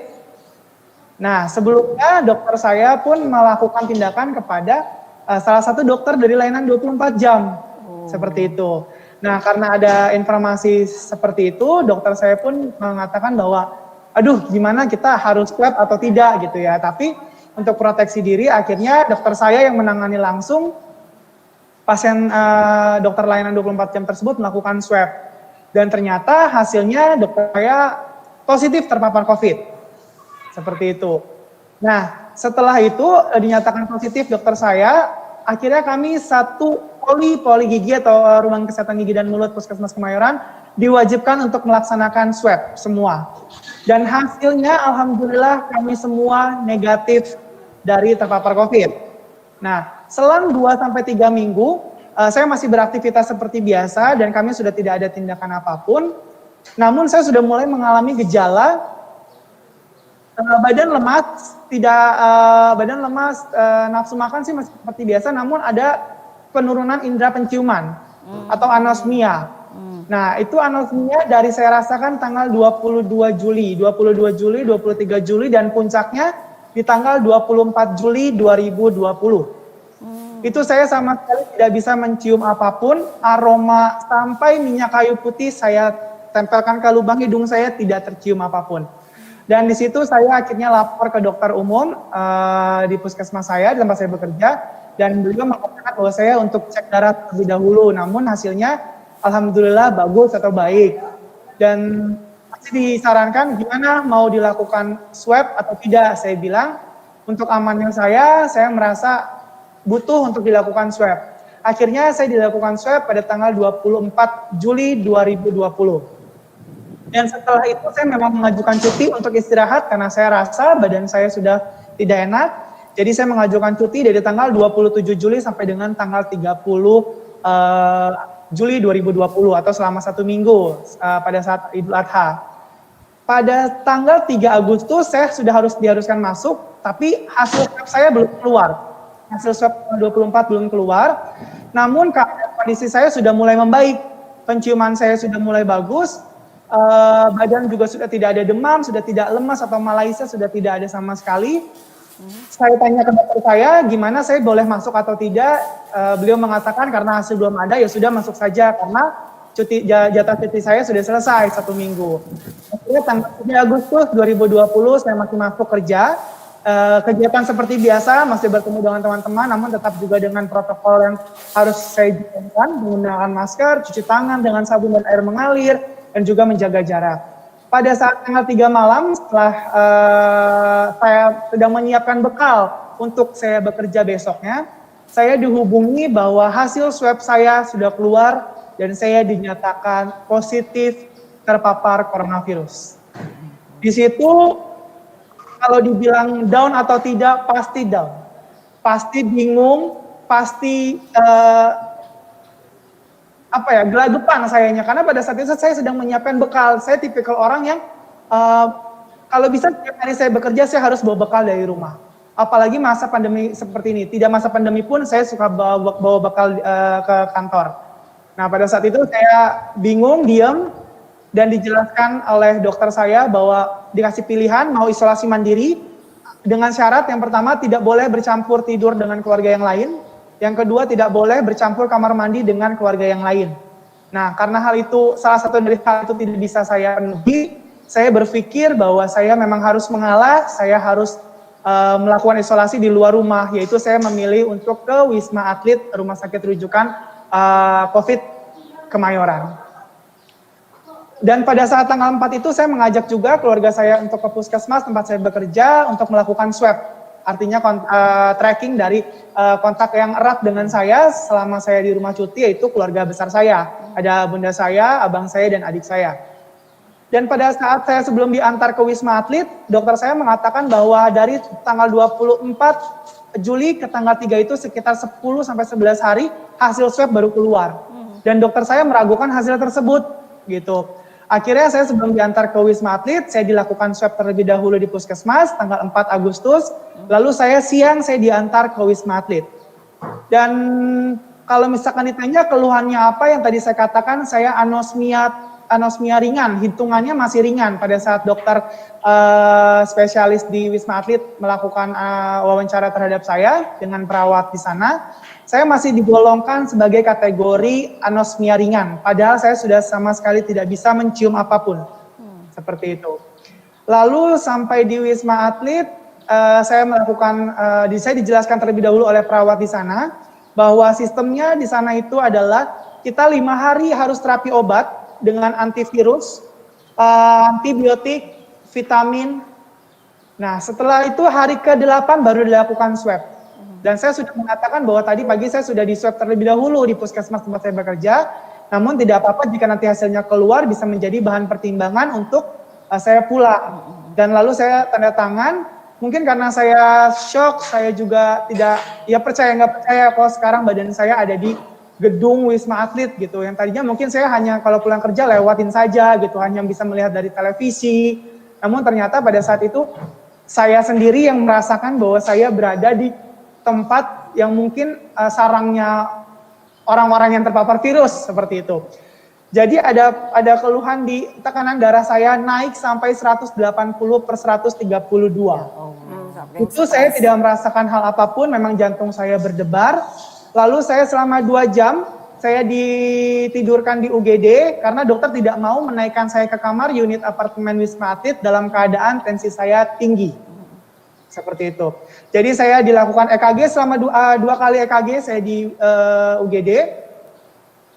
Nah, sebelumnya dokter saya pun melakukan tindakan kepada salah satu dokter dari layanan 24 jam, seperti itu. Nah, karena ada informasi seperti itu, dokter saya pun mengatakan bahwa aduh, gimana kita harus swab atau tidak gitu ya. Tapi untuk proteksi diri, akhirnya dokter saya yang menangani langsung pasien dokter layanan 24 jam tersebut melakukan swab. Dan ternyata hasilnya dokter saya positif terpapar COVID. Seperti itu. Nah, setelah itu dinyatakan positif dokter saya, akhirnya kami satu poli gigi atau rumah kesehatan gigi dan mulut Puskesmas Kemayoran diwajibkan untuk melaksanakan swab semua. Dan hasilnya alhamdulillah kami semua negatif dari terpapar COVID. Nah, selang 2-3 minggu, saya masih beraktivitas seperti biasa dan kami sudah tidak ada tindakan apapun. Namun saya sudah mulai mengalami gejala badan lemas, nafsu makan sih masih seperti biasa, namun ada penurunan indera penciuman atau anosmia. Nah, itu anosmia dari saya rasakan tanggal 22 Juli, 23 Juli, dan puncaknya di tanggal 24 Juli 2020. Itu saya sama sekali tidak bisa mencium apapun, aroma sampai minyak kayu putih saya tempelkan ke lubang hidung saya tidak tercium apapun. Dan di situ saya akhirnya lapor ke dokter umum di puskesmas saya, di tempat saya bekerja, dan beliau mengatakan bahwa saya untuk cek darah terlebih dahulu, namun hasilnya alhamdulillah bagus atau baik. Dan masih disarankan gimana mau dilakukan swab atau tidak. Saya bilang untuk amannya saya merasa butuh untuk dilakukan swab. Akhirnya saya dilakukan swab pada tanggal 24 Juli 2020. Dan setelah itu saya memang mengajukan cuti untuk istirahat karena saya rasa badan saya sudah tidak enak. Jadi saya mengajukan cuti dari tanggal 27 Juli sampai dengan tanggal 30 Juli 2020 atau selama 1 minggu pada saat Idul Adha. Pada tanggal 3 Agustus saya sudah diharuskan masuk, tapi hasil swab saya belum keluar. Hasil swab 24 belum keluar, namun kondisi saya sudah mulai membaik. Penciuman saya sudah mulai bagus, badan juga sudah tidak ada demam, sudah tidak lemas atau malaise, sudah tidak ada sama sekali. Saya tanya ke dokter saya, gimana saya boleh masuk atau tidak? Beliau mengatakan karena hasil belum ada, ya sudah masuk saja karena jatah cuti saya sudah selesai 1 minggu. Akhirnya tanggal 3 Agustus 2020 saya masih masuk kerja. Kegiatan seperti biasa, masih bertemu dengan teman-teman, namun tetap juga dengan protokol yang harus saya jalankan, menggunakan masker, cuci tangan dengan sabun dan air mengalir, dan juga menjaga jarak. Pada saat tanggal 3 malam, setelah saya sedang menyiapkan bekal untuk saya bekerja besoknya, saya dihubungi bahwa hasil swab saya sudah keluar dan saya dinyatakan positif terpapar coronavirus. Di situ, kalau dibilang down atau tidak, pasti down. Pasti bingung, pasti gelagapan sayanya, karena pada saat itu saya sedang menyiapkan bekal. Saya tipikal orang yang kalau bisa setiap hari saya bekerja, saya harus bawa bekal dari rumah. Apalagi masa pandemi seperti ini. Tidak masa pandemi pun saya suka bawa bekal ke kantor. Nah, pada saat itu saya bingung, diam, dan dijelaskan oleh dokter saya bahwa dikasih pilihan mau isolasi mandiri dengan syarat yang pertama tidak boleh bercampur tidur dengan keluarga yang lain. Yang kedua, tidak boleh bercampur kamar mandi dengan keluarga yang lain. Nah, karena hal itu, salah satu dari hal itu tidak bisa saya penuhi, saya berpikir bahwa saya memang harus mengalah, saya harus melakukan isolasi di luar rumah, yaitu saya memilih untuk ke Wisma Atlet, Rumah Sakit Rujukan COVID Kemayoran. Dan pada saat tanggal 4 itu, saya mengajak juga keluarga saya untuk ke puskesmas tempat saya bekerja untuk melakukan swab. Artinya tracking dari kontak yang erat dengan saya selama saya di rumah cuti, yaitu keluarga besar saya. Ada bunda saya, abang saya, dan adik saya. Dan pada saat saya sebelum diantar ke Wisma Atlet, dokter saya mengatakan bahwa dari tanggal 24 Juli ke tanggal 3 itu sekitar 10 sampai 11 hari hasil swab baru keluar. Dan dokter saya meragukan hasil tersebut gitu. Akhirnya saya sebelum diantar ke Wisma Atlet, saya dilakukan swab terlebih dahulu di Puskesmas tanggal 4 Agustus, lalu siang saya diantar ke Wisma Atlet. Dan kalau misalkan ditanya keluhannya apa, yang tadi saya katakan, saya anosmia ringan, hitungannya masih ringan pada saat dokter spesialis di Wisma Atlet melakukan wawancara terhadap saya dengan perawat di sana. Saya masih digolongkan sebagai kategori anosmia ringan, padahal saya sudah sama sekali tidak bisa mencium apapun, seperti itu. Lalu sampai di Wisma Atlet, saya dijelaskan terlebih dahulu oleh perawat di sana, bahwa sistemnya di sana itu adalah kita 5 hari harus terapi obat dengan antivirus, antibiotik, vitamin. Nah, setelah itu hari ke-8 baru dilakukan swab. Dan saya sudah mengatakan bahwa tadi pagi saya sudah di swab terlebih dahulu di Puskesmas tempat saya bekerja, namun tidak apa-apa jika nanti hasilnya keluar bisa menjadi bahan pertimbangan untuk saya pulang. Dan lalu saya tanda tangan, mungkin karena saya shock, saya juga tidak, ya percaya nggak percaya kalau sekarang badan saya ada di gedung Wisma Atlet gitu. Yang tadinya mungkin saya hanya kalau pulang kerja lewatin saja gitu, hanya bisa melihat dari televisi. Namun ternyata pada saat itu saya sendiri yang merasakan bahwa saya berada di tempat yang mungkin sarangnya orang-orang yang terpapar virus seperti itu. Jadi ada keluhan di tekanan darah saya naik sampai 180/132. Itu saya tidak merasakan hal apapun, memang jantung saya berdebar. Lalu saya selama 2 jam saya ditidurkan di UGD karena dokter tidak mau menaikkan saya ke kamar unit apartemen Wisma Atlet dalam keadaan tensi saya tinggi. Seperti itu. Jadi saya dilakukan EKG selama 2 kali EKG saya di UGD.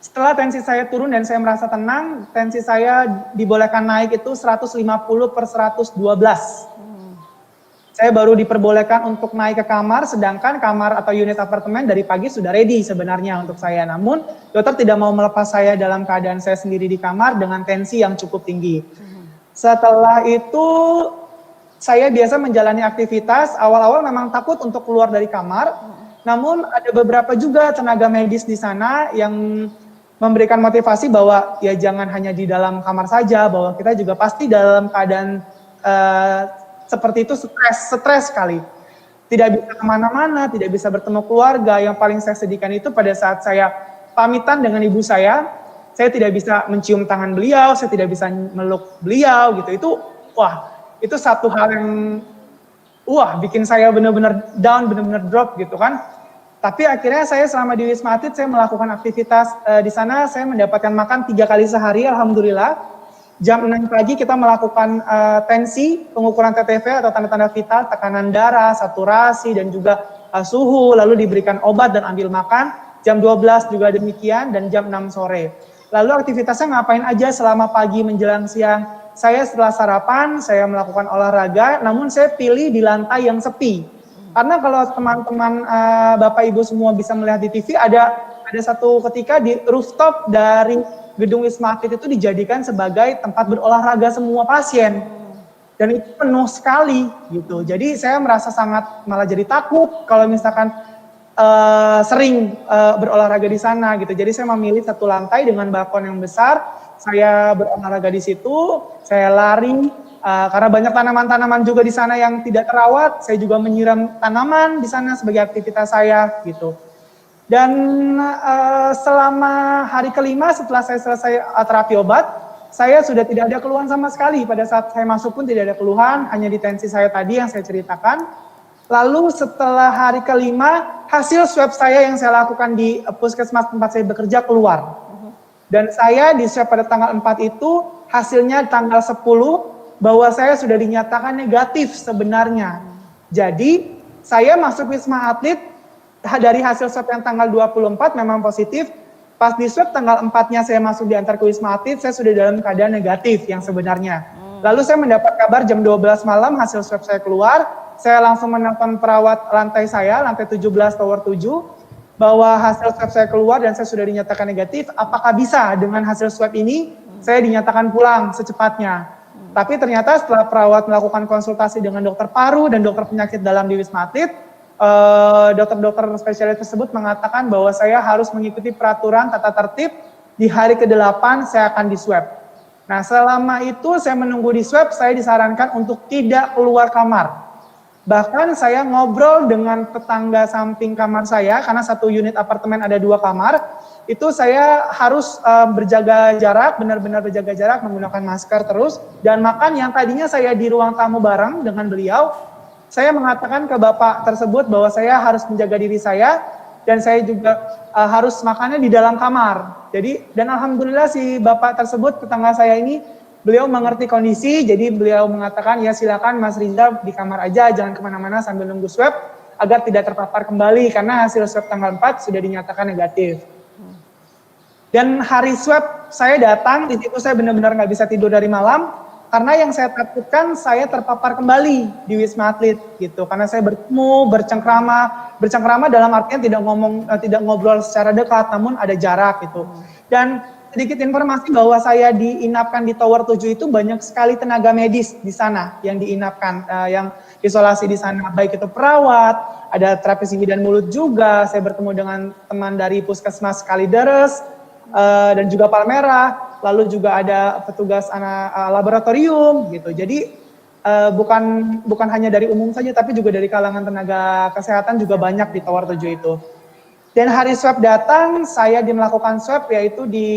Setelah tensi saya turun dan saya merasa tenang, tensi saya dibolehkan naik itu 150/112. Saya baru diperbolehkan untuk naik ke kamar, sedangkan kamar atau unit apartemen dari pagi sudah ready sebenarnya untuk saya. Namun dokter tidak mau melepas saya dalam keadaan saya sendiri di kamar dengan tensi yang cukup tinggi. Setelah itu saya biasa menjalani aktivitas, awal-awal memang takut untuk keluar dari kamar, namun ada beberapa juga tenaga medis di sana yang memberikan motivasi bahwa ya jangan hanya di dalam kamar saja, bahwa kita juga pasti dalam keadaan seperti itu stres sekali. Tidak bisa kemana-mana, tidak bisa bertemu keluarga. Yang paling saya sedihkan itu pada saat saya pamitan dengan ibu saya tidak bisa mencium tangan beliau, saya tidak bisa meluk beliau gitu. Itu satu hal yang bikin saya benar-benar down, benar-benar drop gitu kan. Tapi akhirnya saya selama di Wisma Atlet saya melakukan aktivitas di sana, saya mendapatkan makan 3 kali sehari alhamdulillah. Jam 6 pagi kita melakukan tensi, pengukuran TTV atau tanda-tanda vital, tekanan darah, saturasi dan juga suhu, lalu diberikan obat dan ambil makan. Jam 12 juga demikian dan jam 6 sore. Lalu aktivitasnya ngapain aja selama pagi menjelang siang? Saya setelah sarapan, saya melakukan olahraga, namun saya pilih di lantai yang sepi. Karena kalau teman-teman Bapak Ibu semua bisa melihat di TV, ada satu ketika di rooftop dari gedung Wisma Atlet itu dijadikan sebagai tempat berolahraga semua pasien. Dan itu penuh sekali gitu. Jadi saya merasa sangat malah jadi takut kalau misalkan sering berolahraga di sana gitu. Jadi saya memilih satu lantai dengan balkon yang besar. Saya berolahraga di situ, saya lari, karena banyak tanaman-tanaman juga di sana yang tidak terawat, saya juga menyiram tanaman di sana sebagai aktivitas saya gitu. Dan selama hari kelima setelah saya selesai terapi obat, saya sudah tidak ada keluhan sama sekali. Pada saat saya masuk pun tidak ada keluhan, hanya di tensi saya tadi yang saya ceritakan. Lalu setelah hari kelima, hasil swab saya yang saya lakukan di Puskesmas tempat saya bekerja keluar. Dan saya di swab pada tanggal 4 itu, hasilnya tanggal 10, bahwa saya sudah dinyatakan negatif sebenarnya. Jadi, saya masuk Wisma Atlet, dari hasil swab yang tanggal 24 memang positif, pas di swab tanggal 4-nya saya masuk diantar ke Wisma Atlet, saya sudah dalam keadaan negatif yang sebenarnya. Lalu saya mendapat kabar jam 12 malam hasil swab saya keluar, saya langsung menelpon perawat lantai 17 tower 7, bahwa hasil swab saya keluar dan saya sudah dinyatakan negatif, apakah bisa dengan hasil swab ini saya dinyatakan pulang secepatnya. Tapi ternyata setelah perawat melakukan konsultasi dengan dokter paru dan dokter penyakit dalam di Wisma Atlet, dokter-dokter spesialis tersebut mengatakan bahwa saya harus mengikuti peraturan tata tertib, di hari ke-8 saya akan di swab. Nah, selama itu saya menunggu di swab, saya disarankan untuk tidak keluar kamar. Bahkan saya ngobrol dengan tetangga samping kamar saya, karena satu unit apartemen ada 2 kamar, itu saya harus berjaga jarak, benar-benar berjaga jarak, menggunakan masker terus, dan makan yang tadinya saya di ruang tamu bareng dengan beliau, saya mengatakan ke bapak tersebut bahwa saya harus menjaga diri saya, dan saya juga harus makannya di dalam kamar. Jadi, dan alhamdulillah si bapak tersebut, tetangga saya ini, beliau mengerti kondisi, jadi beliau mengatakan, ya silakan Mas Riza di kamar aja, jangan kemana-mana sambil nunggu swab, agar tidak terpapar kembali, karena hasil swab tanggal 4 sudah dinyatakan negatif. Dan hari swab saya datang, di situ saya benar-benar nggak bisa tidur dari malam, karena yang saya takutkan saya terpapar kembali di Wisma Atlet gitu, karena saya bertemu, bercengkrama dalam artian tidak ngobrol secara dekat, namun ada jarak gitu. Dan sedikit informasi bahwa saya diinapkan di Tower 7 itu banyak sekali tenaga medis di sana yang diinapkan, yang isolasi di sana, baik itu perawat, ada terapis gigi dan mulut juga, saya bertemu dengan teman dari Puskesmas Kalideres, dan juga Palmerah, lalu juga ada petugas laboratorium gitu. Jadi bukan hanya dari umum saja, tapi juga dari kalangan tenaga kesehatan juga banyak di Tower 7 itu. Dan hari swab datang, saya melakukan swab yaitu di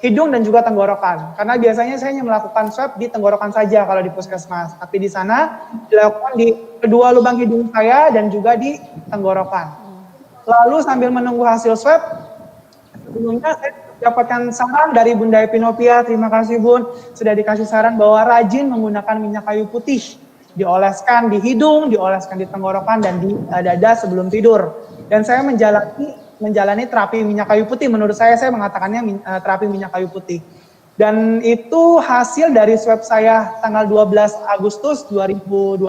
hidung dan juga tenggorokan. Karena biasanya saya hanya melakukan swab di tenggorokan saja kalau di puskesmas. Tapi di sana dilakukan di kedua lubang hidung saya dan juga di tenggorokan. Lalu sambil menunggu hasil swab, sebelumnya saya dapatkan saran dari Bunda Epinopia, terima kasih Bun, sudah dikasih saran bahwa rajin menggunakan minyak kayu putih, dioleskan di hidung, dioleskan di tenggorokan dan di dada sebelum tidur. Dan saya menjalani terapi minyak kayu putih, menurut saya mengatakannya terapi minyak kayu putih. Dan itu hasil dari swab saya tanggal 12 Agustus 2020,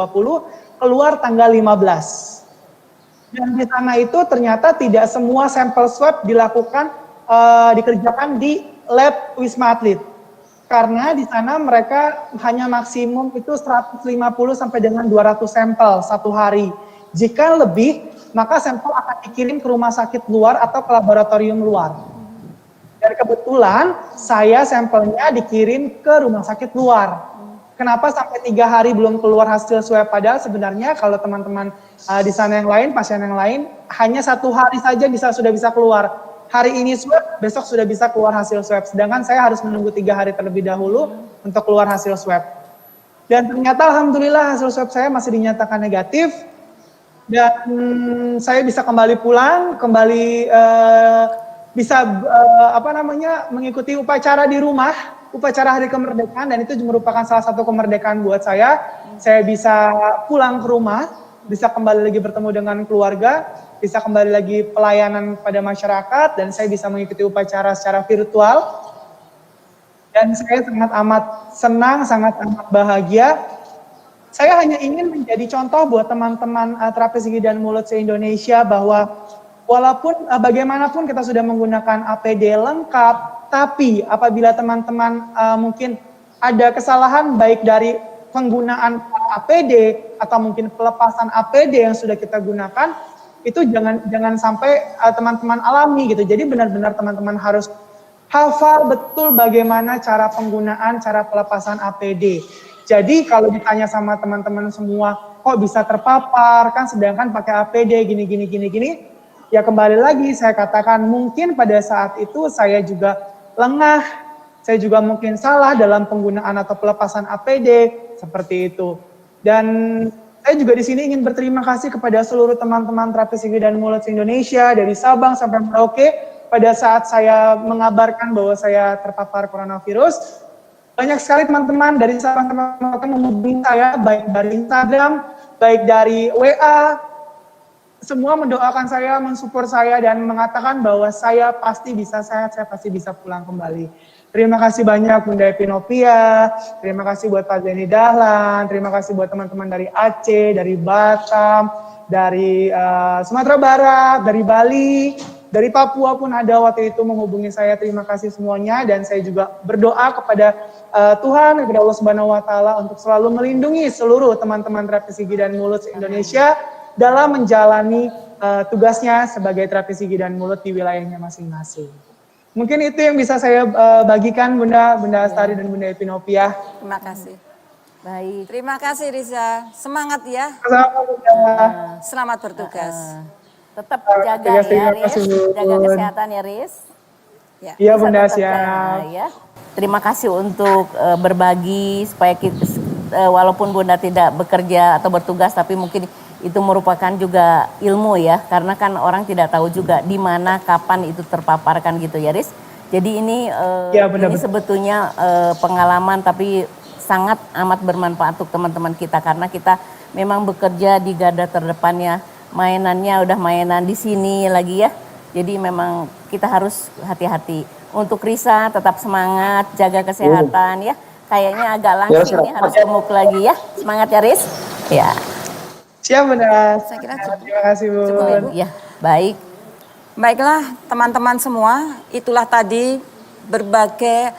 keluar tanggal 15. Dan di sana itu ternyata tidak semua sampel swab dikerjakan di lab Wisma Atlet. Karena di sana mereka hanya maksimum itu 150 sampai dengan 200 sampel satu hari. Jika lebih, maka sampel akan dikirim ke rumah sakit luar atau ke laboratorium luar. Dan kebetulan saya sampelnya dikirim ke rumah sakit luar. Kenapa sampai 3 hari belum keluar hasil swab? Padahal sebenarnya kalau teman-teman di sana yang lain, pasien yang lain, hanya 1 hari saja sudah bisa keluar. Hari ini swab, besok sudah bisa keluar hasil swab. Sedangkan saya harus menunggu 3 hari terlebih dahulu untuk keluar hasil swab. Dan ternyata alhamdulillah hasil swab saya masih dinyatakan negatif. Dan saya bisa kembali pulang, bisa mengikuti upacara di rumah. Upacara Hari Kemerdekaan, dan itu merupakan salah satu kemerdekaan buat saya. Saya bisa pulang ke rumah, bisa kembali lagi bertemu dengan keluarga, bisa kembali lagi pelayanan pada masyarakat, dan saya bisa mengikuti upacara secara virtual. Dan saya sangat amat senang, sangat amat bahagia. Saya hanya ingin menjadi contoh buat teman-teman terapis gigi dan mulut se-Indonesia bahwa walaupun bagaimanapun kita sudah menggunakan APD lengkap, tapi apabila teman-teman mungkin ada kesalahan baik dari penggunaan APD atau mungkin pelepasan APD yang sudah kita gunakan, itu jangan sampai teman-teman alami gitu. Jadi benar-benar teman-teman harus hafal betul bagaimana cara penggunaan, cara pelepasan APD. Jadi kalau ditanya sama teman-teman semua, kok bisa terpapar kan sedangkan pakai APD gini, ya kembali lagi saya katakan mungkin pada saat itu saya juga lengah, saya juga mungkin salah dalam penggunaan atau pelepasan APD, seperti itu. Dan saya juga di sini ingin berterima kasih kepada seluruh teman-teman terapis gigi dan mulut Indonesia, dari Sabang sampai Merauke, pada saat saya mengabarkan bahwa saya terpapar coronavirus. Banyak sekali teman-teman dari Sabang sampai Merauke menghubungi saya, baik dari Instagram, baik dari WA, semua mendoakan saya, mensupport saya, dan mengatakan bahwa saya pasti bisa sehat, saya pasti bisa pulang kembali. Terima kasih banyak Bunda Epinopia, terima kasih buat Pak Zeni Dahlan, terima kasih buat teman-teman dari Aceh, dari Batam, dari Sumatera Barat, dari Bali, dari Papua pun ada waktu itu menghubungi saya. Terima kasih semuanya, dan saya juga berdoa kepada Tuhan, kepada Allah Subhanahu wa taala untuk selalu melindungi seluruh teman-teman terapis gigi dan mulut se-Indonesia dalam menjalani tugasnya sebagai terapis gigi dan mulut di wilayahnya masing-masing. Mungkin itu yang bisa saya bagikan, Bunda Astari dan Bunda Epinopia. Terima kasih. Baik, terima kasih Riza. Semangat ya. Sama-sama, Bunda. Selamat bertugas. Tetap jaga ya, terima Riz. kasih, Bun. Jaga kesehatan ya, Riz. Ya. Iya, Bisa Bunda, tetap siap. ya. Terima kasih untuk berbagi supaya kita, walaupun Bunda tidak bekerja atau bertugas, tapi mungkin itu merupakan juga ilmu ya, karena kan orang tidak tahu juga di mana kapan itu terpaparkan gitu ya, Riz. Jadi ini Ya, benar, ini benar. sebetulnya pengalaman tapi sangat amat bermanfaat untuk teman-teman kita, karena kita memang bekerja di garda terdepannya. Mainannya udah mainan di sini lagi ya. Jadi memang kita harus hati-hati. Untuk Risa tetap semangat, jaga kesehatan ya. Kayaknya agak langsing nih, harus gemuk lagi ya. Semangat ya, Riz. Ya. Siap, Bunda. Saya kira cukup. Terima kasih, Bu. Cukup, Ibu. Ya, baik. Baiklah teman-teman semua, itulah tadi berbagai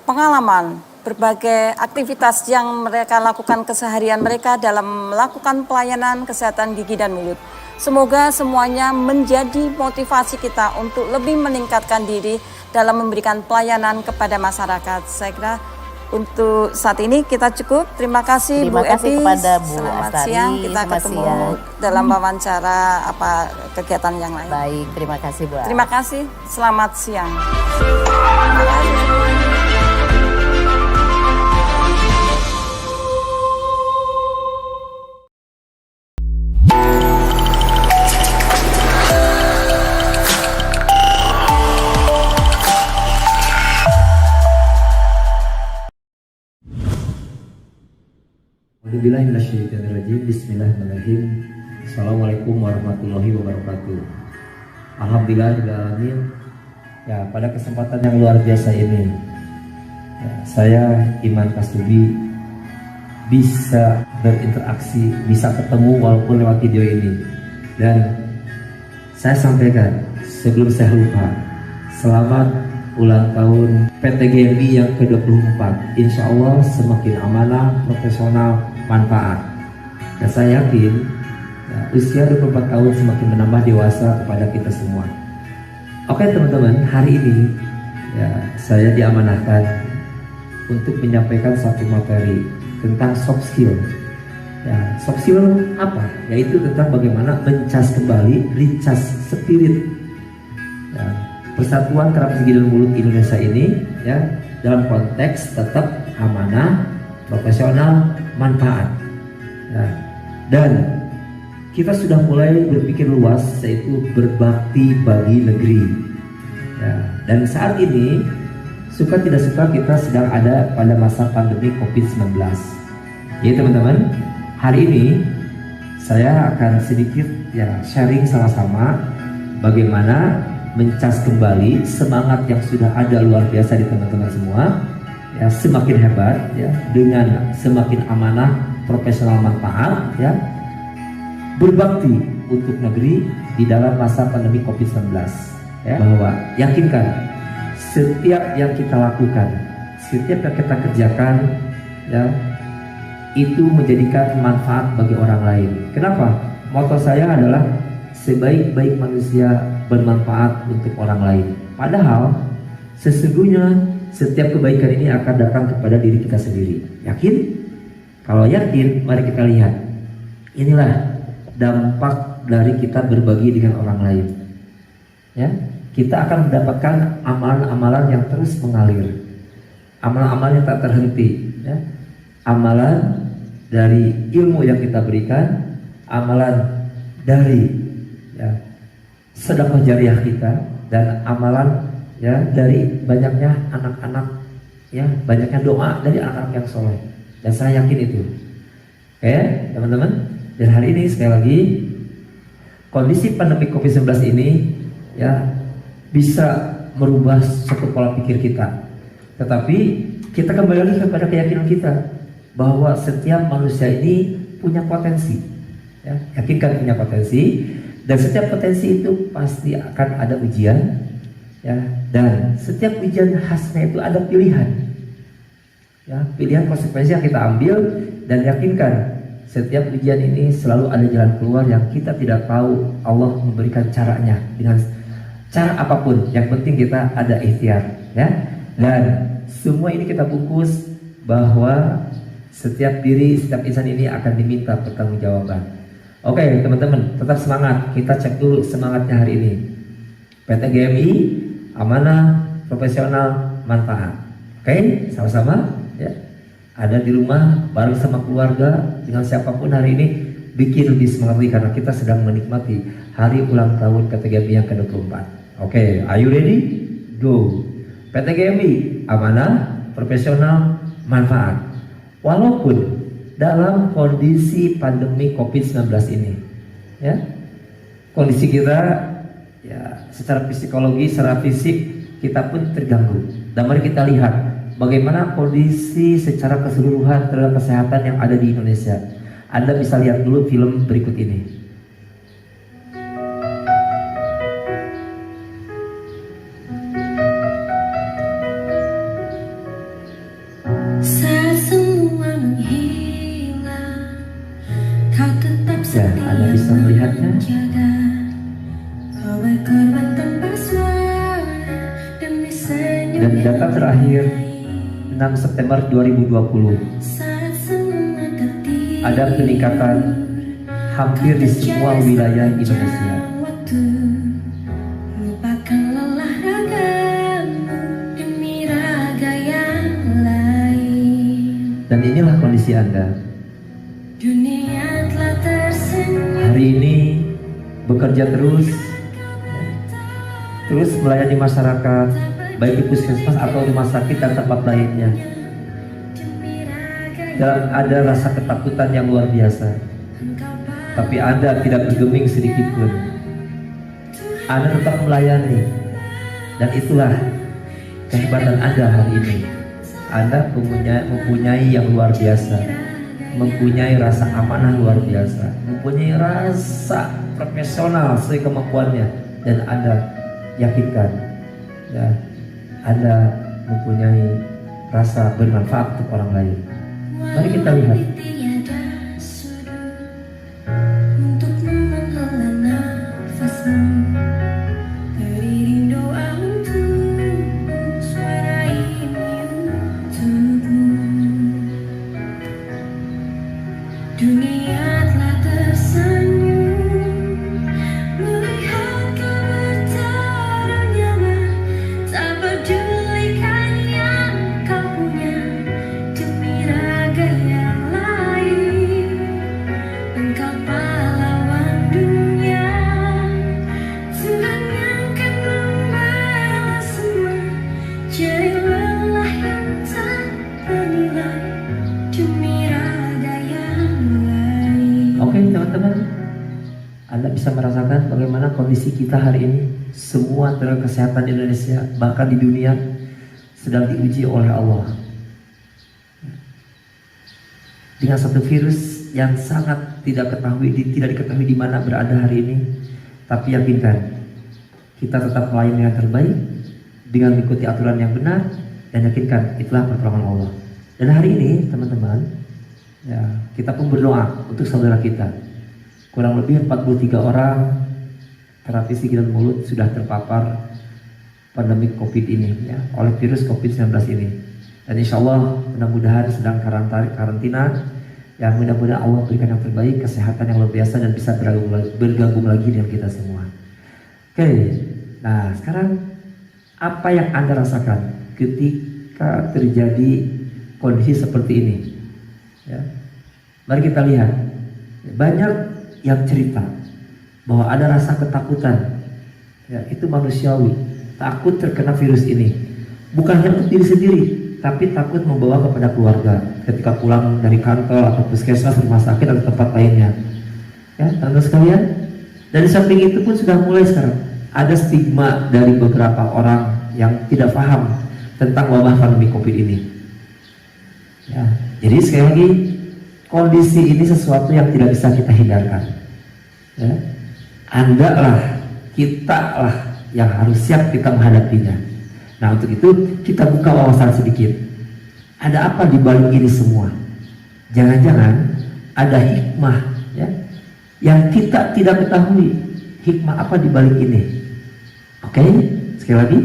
pengalaman, berbagai aktivitas yang mereka lakukan keseharian mereka dalam melakukan pelayanan kesehatan gigi dan mulut. Semoga semuanya menjadi motivasi kita untuk lebih meningkatkan diri dalam memberikan pelayanan kepada masyarakat. Saya kira untuk saat ini kita cukup. Terima kasih Terima Bu kasih Epi. kepada Bu Selamat Astari. siang. Kita Selamat ketemu siang. dalam wawancara kegiatan yang lain. Baik, terima kasih Bu. Terima kasih. Selamat siang. Terima kasih. Bismillahirrahmanirrahim. Assalamualaikum warahmatullahi wabarakatuh. Alhamdulillahirrahmanirrahim. Ya, pada kesempatan yang luar biasa ini, ya, saya Iman Kastubi bisa berinteraksi, bisa ketemu walaupun lewat video ini. Dan saya sampaikan sebelum saya lupa, selamat ulang tahun PT GMI yang ke-24. Insya Allah semakin amanah, profesional, manfaat. Dan saya yakin ya, usia 24 tahun semakin menambah dewasa kepada kita semua. Oke teman-teman, hari ini ya, saya diamanahkan untuk menyampaikan satu materi tentang soft skill. Ya, soft skill apa? Yaitu tentang bagaimana mencas kembali, recas spirit. Ya, Persatuan Terapis Gigi dan Mulut Indonesia ini ya dalam konteks tetap amanah, profesional, manfaat. Ya. Dan kita sudah mulai berpikir luas, yaitu berbakti bagi negeri. Ya. Dan saat ini suka tidak suka kita sedang ada pada masa pandemi COVID-19. Jadi teman-teman, hari ini saya akan sedikit ya sharing sama-sama bagaimana mencas kembali semangat yang sudah ada luar biasa di teman-teman semua, ya semakin hebat ya dengan semakin amanah, profesional, manfaat ya, berbakti untuk negeri di dalam masa pandemi COVID-19 ya, bahwa yakinkan setiap yang kita lakukan, setiap yang kita kerjakan ya itu menjadikan manfaat bagi orang lain. Kenapa? Moto saya adalah sebaik-baik manusia bermanfaat untuk orang lain. Padahal sesungguhnya setiap kebaikan ini akan datang kepada diri kita sendiri. Yakin? Kalau yakin, mari kita lihat. Inilah dampak dari kita berbagi dengan orang lain. Ya, kita akan mendapatkan amalan-amalan yang terus mengalir. Amalan-amalan yang tak terhenti. Ya. Amalan dari ilmu yang kita berikan, amalan dari ya, sedekah jariah kita, dan amalan ya dari banyaknya anak-anak ya, banyaknya doa dari anak-anak yang soleh. Dan saya yakin itu. Oke, teman-teman. Dan hari ini sekali lagi kondisi pandemi COVID-19 ini ya bisa merubah suatu pola pikir kita. Tetapi kita kembali lagi kepada keyakinan kita bahwa setiap manusia ini punya potensi. Ya, yakinkan punya potensi, Dan setiap potensi itu pasti akan ada ujian, ya. Dan setiap ujian khasnya itu ada pilihan, ya. Pilihan konsekuensi yang kita ambil, dan yakinkan setiap ujian ini selalu ada jalan keluar yang kita tidak tahu. Allah memberikan caranya dengan cara apapun. Yang penting kita ada ikhtiar, ya. Dan semua ini kita bungkus bahwa setiap diri, setiap insan ini akan diminta pertanggungjawaban. Oke teman-teman, tetap semangat. Kita cek dulu semangatnya hari ini. PT GMI, amanah, profesional, manfaat. Oke, sama-sama ya. Ada di rumah bareng sama keluarga, dengan siapapun hari ini, bikin lebih semangat lagi karena kita sedang menikmati hari ulang tahun PT GMI yang ke-24. Oke, are you ready? Go. PT GMI, amanah, profesional, manfaat. Walaupun dalam kondisi pandemi COVID-19 ini, ya, kondisi kita ya secara psikologi, secara fisik kita pun terganggu. Dan mari kita lihat bagaimana kondisi secara keseluruhan terhadap kesehatan yang ada di Indonesia. Anda bisa lihat dulu film berikut ini. Saat semua menghilang, kau tetap Ya, Anda bisa melihatnya. menjaga. Kau berkorban tanpa suara demi senyum Dan data terakhir 6 September 2020 saat semua tertidur. ada peningkatan hampir di semua wilayah Indonesia. Waktu lupakan lelah ragamu demi raga yang lain. Dan inilah kondisi Anda. Dunia telah tersenyum. Hari ini bekerja terus melayani masyarakat, baik di puskesmas atau rumah sakit dan tempat lainnya. Dan ada rasa ketakutan yang luar biasa. Tapi Anda tidak bergeming sedikit pun. Anda tetap melayani. Dan itulah kehebatan Anda hari ini. Anda mempunyai yang luar biasa, mempunyai rasa amanah luar biasa, mempunyai rasa profesional sesuai kemampuannya, dan Anda yakinkan, ya, Anda mempunyai rasa bermanfaat untuk orang lain. Mari kita lihat. Tiada sudut untukmu menghela nafasmu. Teriring doa untukmu, suara ini untukmu. Dunia telah tersenyum melihat kau bertaruh nyawa, tak pedulikan yang kau punya demi raga yang lain. Engkau pahlawan dunia, Tuhan yang akan membalas semua jerih lelah yang tak bernilai demi raga yang lain. Oke teman-teman, Anda bisa merasakan bagaimana kondisi kita hari ini. Semua tenaga kesehatan Indonesia, bahkan di dunia, sedang diuji oleh Allah dengan satu virus yang sangat tidak diketahui di mana berada hari ini. Tapi yakinkan, kita tetap melayani yang terbaik dengan mengikuti aturan yang benar, dan yakinkan itulah pertolongan Allah. Dan hari ini teman-teman, ya, kita pun berdoa untuk saudara kita. Kurang lebih 43 orang terapis gigi dan mulut sudah terpapar pandemi COVID ini, ya, oleh virus COVID-19 ini. Dan insya Allah mudah-mudahan sedang karantina. Ya, mudah-mudahan Allah berikan yang terbaik, kesehatan yang luar biasa, dan bisa bergabung lagi dengan kita semua. Oke, nah sekarang apa yang Anda rasakan ketika terjadi kondisi seperti ini? Ya, mari kita lihat. Banyak yang cerita bahwa ada rasa ketakutan. Ya, itu manusiawi. Takut terkena virus ini. Bukan hanya untuk diri sendiri, tapi takut membawa kepada keluarga ketika pulang dari kantor atau puskesmas, rumah sakit atau tempat lainnya. Ya, teman-teman sekalian. Dari samping itu pun sudah mulai sekarang ada stigma dari beberapa orang yang tidak paham tentang wabah pandemi COVID ini. Ya, jadi sekali lagi, kondisi ini sesuatu yang tidak bisa kita hindarkan. Ya. Anda lah, kita lah yang harus siap kita menghadapinya. Nah, untuk itu kita buka wawasan sedikit. Ada apa di balik ini semua? Jangan-jangan ada hikmah ya, yang kita tidak ketahui. Hikmah apa di balik ini? Oke, sekali lagi,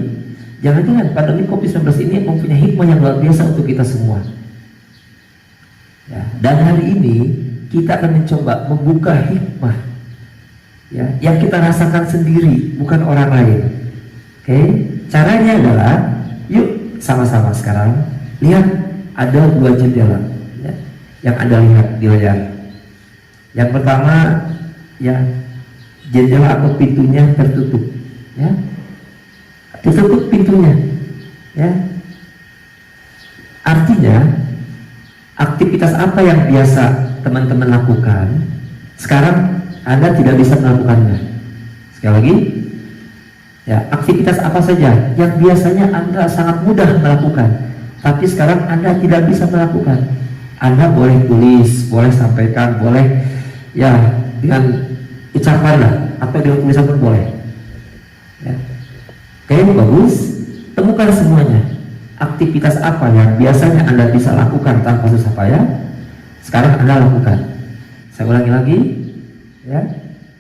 jangan-jangan pandemi COVID-19 ini mempunyai hikmah yang luar biasa untuk kita semua. Ya, dan hari ini kita akan mencoba membuka hikmah ya, yang kita rasakan sendiri, bukan orang lain. Oke, caranya adalah, yuk sama-sama sekarang lihat ada 2 jendela ya, yang Anda lihat di layar. Yang pertama ya, jendela atau pintunya tertutup ya, tertutup pintunya ya. Artinya aktivitas apa yang biasa teman-teman lakukan sekarang Anda tidak bisa melakukannya. Sekali lagi ya, aktivitas apa saja yang biasanya Anda sangat mudah melakukan tapi sekarang Anda tidak bisa melakukan. Anda boleh tulis, boleh sampaikan, boleh ya dengan ucapan lah, atau dengan tulisan pun boleh ya. Oke, bagus. Temukan semuanya. Aktivitas apa yang biasanya Anda bisa lakukan tanpa susah payah, sekarang Anda lakukan. Saya ulangi lagi ya.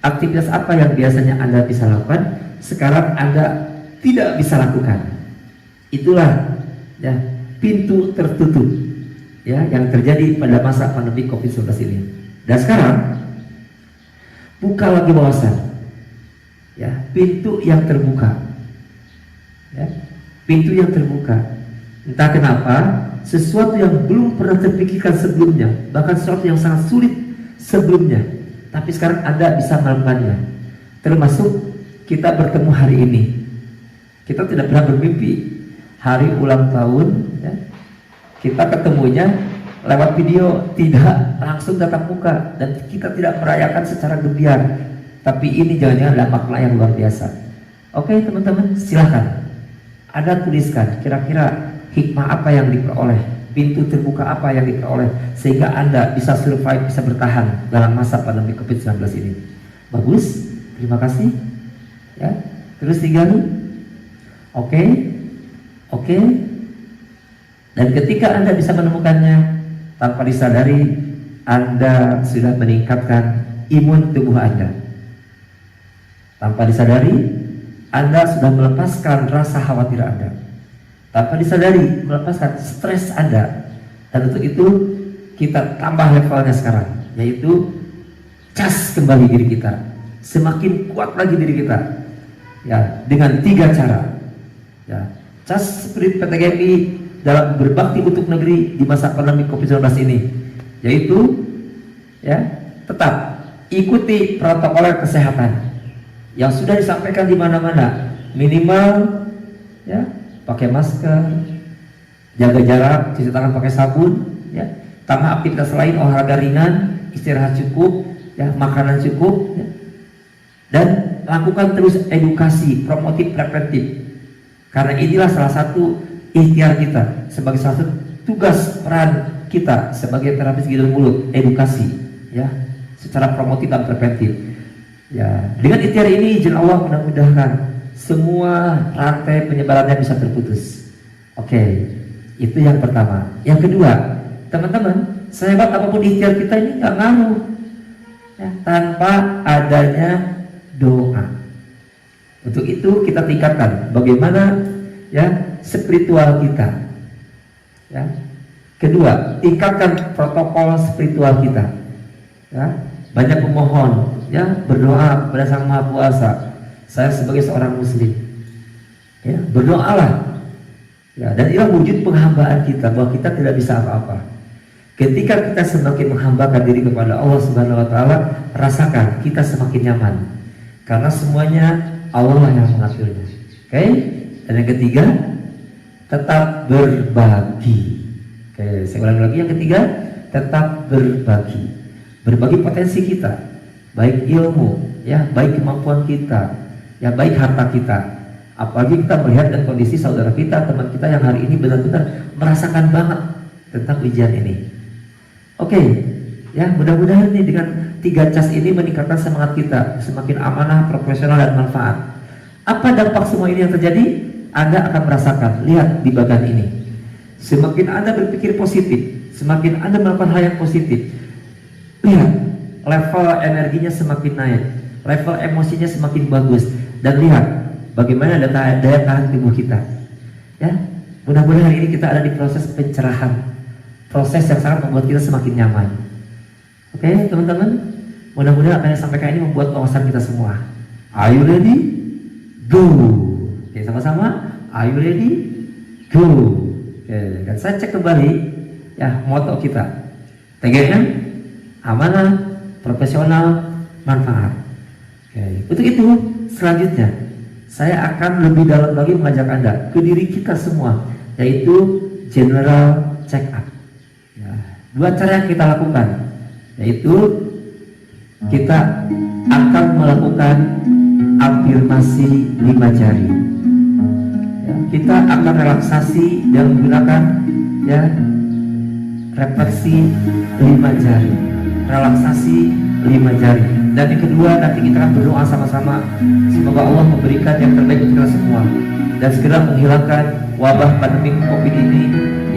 Aktivitas apa yang biasanya Anda bisa lakukan, sekarang Anda tidak bisa lakukan. Itulah ya, pintu tertutup ya, yang terjadi pada masa pandemi COVID-19 ini. Dan sekarang buka lagi wawasan ya, pintu yang terbuka ya, pintu yang terbuka. Entah kenapa sesuatu yang belum pernah terpikirkan sebelumnya, bahkan sesuatu yang sangat sulit sebelumnya, tapi sekarang Anda bisa melakukannya. Termasuk kita bertemu hari ini. Kita tidak pernah bermimpi hari ulang tahun ya, kita ketemunya lewat video, tidak langsung tatap muka, dan kita tidak merayakan secara gebiar. Tapi ini jangan-jangan ada makna yang luar biasa. Oke teman-teman, silahkan Anda tuliskan kira-kira hikmah apa yang diperoleh, pintu terbuka apa yang diperoleh, sehingga Anda bisa survive, bisa bertahan dalam masa pandemi COVID-19 ini. Bagus, terima kasih ya. Terus tinggal oke. Dan ketika Anda bisa menemukannya, tanpa disadari Anda sudah meningkatkan imun tubuh Anda. Tanpa disadari Anda sudah melepaskan rasa khawatir Anda. Tanpa disadari melepaskan stres Anda. Dan untuk itu kita tambah levelnya sekarang, yaitu cas kembali diri kita, semakin kuat lagi diri kita ya, dengan 3 cara ya. Cas seperti PTGMI dalam berbakti untuk negeri di masa pandemi COVID-19 ini, yaitu ya, tetap ikuti protokol kesehatan yang sudah disampaikan di mana-mana. Minimal ya, pakai masker, jaga jarak, cuci tangan pakai sabun ya, tambah aktivitas lain, olahraga ringan, istirahat cukup ya, makanan cukup ya. Dan lakukan terus edukasi promotif preventif, karena inilah salah satu ikhtiar kita sebagai salah satu tugas peran kita sebagai terapis gigi dan mulut, edukasi ya, secara promotif dan preventif ya. Dengan ikhtiar ini izin Allah mudah-mudahan semua rantai penyebarannya bisa terputus. Oke, itu yang pertama. Yang kedua, teman-teman, sehebat apapun ikhtiar kita ini nggak ngaruh ya, tanpa adanya doa. Untuk itu kita tingkatkan bagaimana ya spiritual kita ya. Kedua, tingkatkan protokol spiritual kita ya. Banyak memohon ya, berdoa kepada Sang Maha Kuasa. Saya sebagai seorang muslim ya, berdoalah ya, dan inilah wujud penghambaan kita, bahwa kita tidak bisa apa-apa. Ketika kita semakin menghambakan diri kepada Allah Subhanahu wa taala, rasakan kita semakin nyaman, karena semuanya Allah yang mengaturnya. Oke? Dan yang ketiga, tetap berbagi. Oke, saya ulang lagi, yang ketiga, tetap berbagi. Berbagi potensi kita, baik ilmu ya, baik kemampuan kita ya, baik harta kita. Apalagi kita melihat dan kondisi saudara kita, teman kita yang hari ini benar-benar merasakan banget tentang ujian ini. Oke, Ya, mudah-mudahan nih dengan 3 cas ini meningkatkan semangat kita, semakin amanah, profesional, dan manfaat. Apa dampak semua ini yang terjadi? Anda akan merasakan, lihat di bagian ini. Semakin Anda berpikir positif, semakin Anda melakukan hal yang positif, lihat level energinya semakin naik, level emosinya semakin bagus, dan lihat bagaimana daya tahan tubuh kita. Ya, mudah-mudahan ini kita ada di proses pencerahan, proses yang sangat membuat kita semakin nyaman. Oke, teman-teman, mudah-mudahan apa yang disampaikan ini membuat wawasan kita semua. Are you ready? Go. Oke, sama-sama. Are you ready? Go. Oke, dan saya cek kembali ya moto kita. TGM, amanah, profesional, manfaat. Oke, untuk itu selanjutnya saya akan lebih dalam lagi mengajak Anda ke diri kita semua, yaitu general check up. Ya, 2 cara yang kita lakukan, yaitu kita akan melakukan afirmasi 5 jari. Ya, kita akan relaksasi dan menggunakan ya refleksi 5 jari, relaksasi 5 jari. Dan yang kedua, nanti kita akan berdoa sama-sama semoga Allah memberikan yang terbaik untuk kita semua dan segera menghilangkan wabah pandemi COVID ini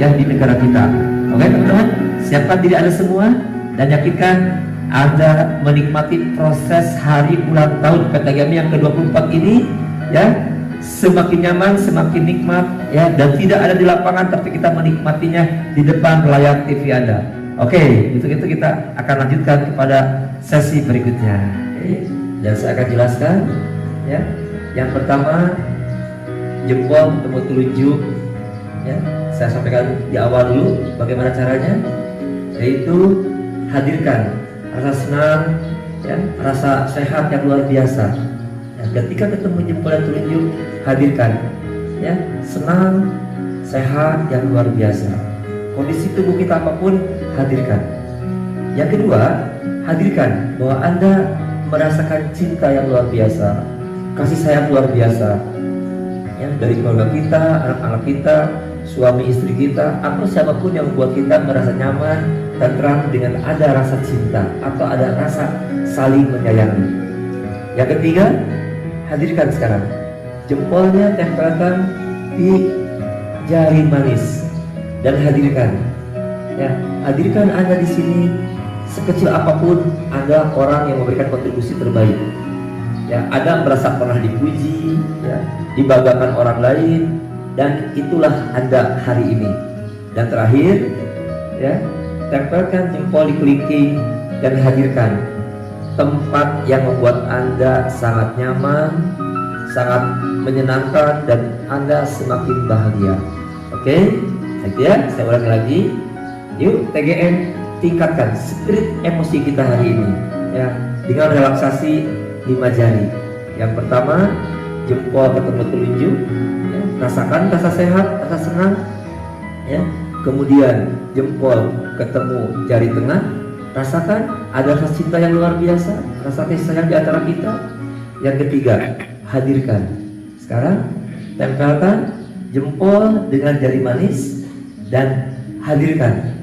yang di negara kita. Oke teman-teman, siapkan diri Anda semua dan yakinkan Anda menikmati proses hari ulang tahun PTGMI yang ke-24 ini ya, semakin nyaman, semakin nikmat ya, dan tidak ada di lapangan tapi kita menikmatinya di depan layar TV Anda. Oke, untuk itu kita akan lanjutkan kepada sesi berikutnya. Oke, dan saya akan jelaskan ya. Yang pertama, jempol ketemu telunjuk ya. Saya sampaikan di awal dulu bagaimana caranya, yaitu hadirkan rasa senang ya, rasa sehat yang luar biasa ya, ketika ketemu jempol dan telunjuk, hadirkan ya, senang, sehat yang luar biasa. Kondisi tubuh kita apapun, hadirkan. Yang kedua, hadirkan bahwa Anda merasakan cinta yang luar biasa, kasih sayang luar biasa ya, dari keluarga kita, anak-anak kita, suami istri kita, atau siapapun yang membuat kita merasa nyaman, tenteram dengan ada rasa cinta atau ada rasa saling menyayangi. Yang ketiga, hadirkan sekarang jempolnya tempelkan di jari manis dan hadirkan ya, hadirkan Anda di sini sekecil apapun Anda orang yang memberikan kontribusi terbaik ya, Anda merasa pernah dipuji ya, dibanggakan orang lain, dan itulah Anda hari ini. Dan terakhir ya, tempelkan jempol di kelingking dan hadirkan tempat yang membuat Anda sangat nyaman, sangat menyenangkan, dan Anda semakin bahagia. Oke, ya, saya ulangi lagi. Yuk TGM, tingkatkan spirit emosi kita hari ini ya, dengan relaksasi 5 jari. Yang pertama, jempol ketemu telunjuk ya, rasakan rasa sehat, rasa senang ya. Kemudian jempol ketemu jari tengah, rasakan ada rasa cinta yang luar biasa, rasa kasih sayang di antara kita. Yang ketiga, hadirkan. Sekarang tempelkan jempol dengan jari manis dan hadirkan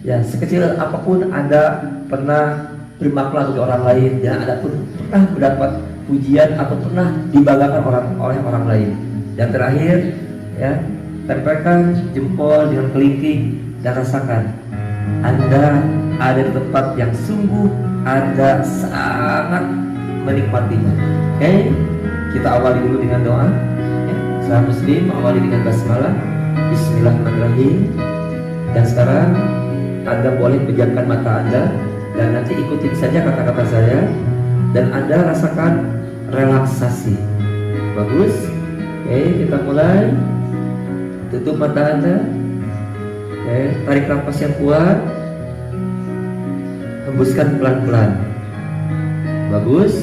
ya, sekecil apapun Anda pernah bermakna bagi orang lain dan Anda pun pernah mendapat pujian atau pernah dibanggakan oleh orang lain. Dan terakhir ya, tempelkan jempol dengan kelingking dan rasakan Anda ada di tempat yang sungguh Anda sangat menikmatinya. Oke, kita awali dulu dengan doa ya. Saya muslim awali dengan basmalah, bismillahirrahmanirrahim. Dan sekarang Anda boleh pejamkan mata Anda dan nanti ikuti saja kata-kata saya dan Anda rasakan relaksasi. Bagus. Oke, kita mulai. Tutup mata Anda. Oke, tarik nafas yang kuat. Hembuskan pelan-pelan. Bagus.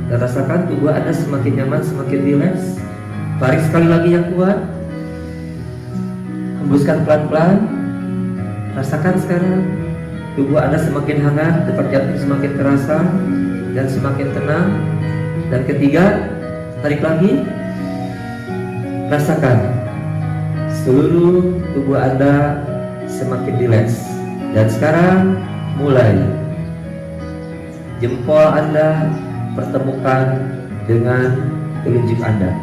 Dan rasakan tubuh Anda semakin nyaman, semakin rileks. Tarik sekali lagi yang kuat. Hembuskan pelan-pelan. Rasakan sekarang tubuh Anda semakin hangat, detak jantung semakin terasa dan semakin tenang. Dan ketiga, tarik lagi. Rasakan seluruh tubuh Anda semakin rileks. Dan sekarang mulai. Jempol Anda pertemukan dengan telunjuk Anda.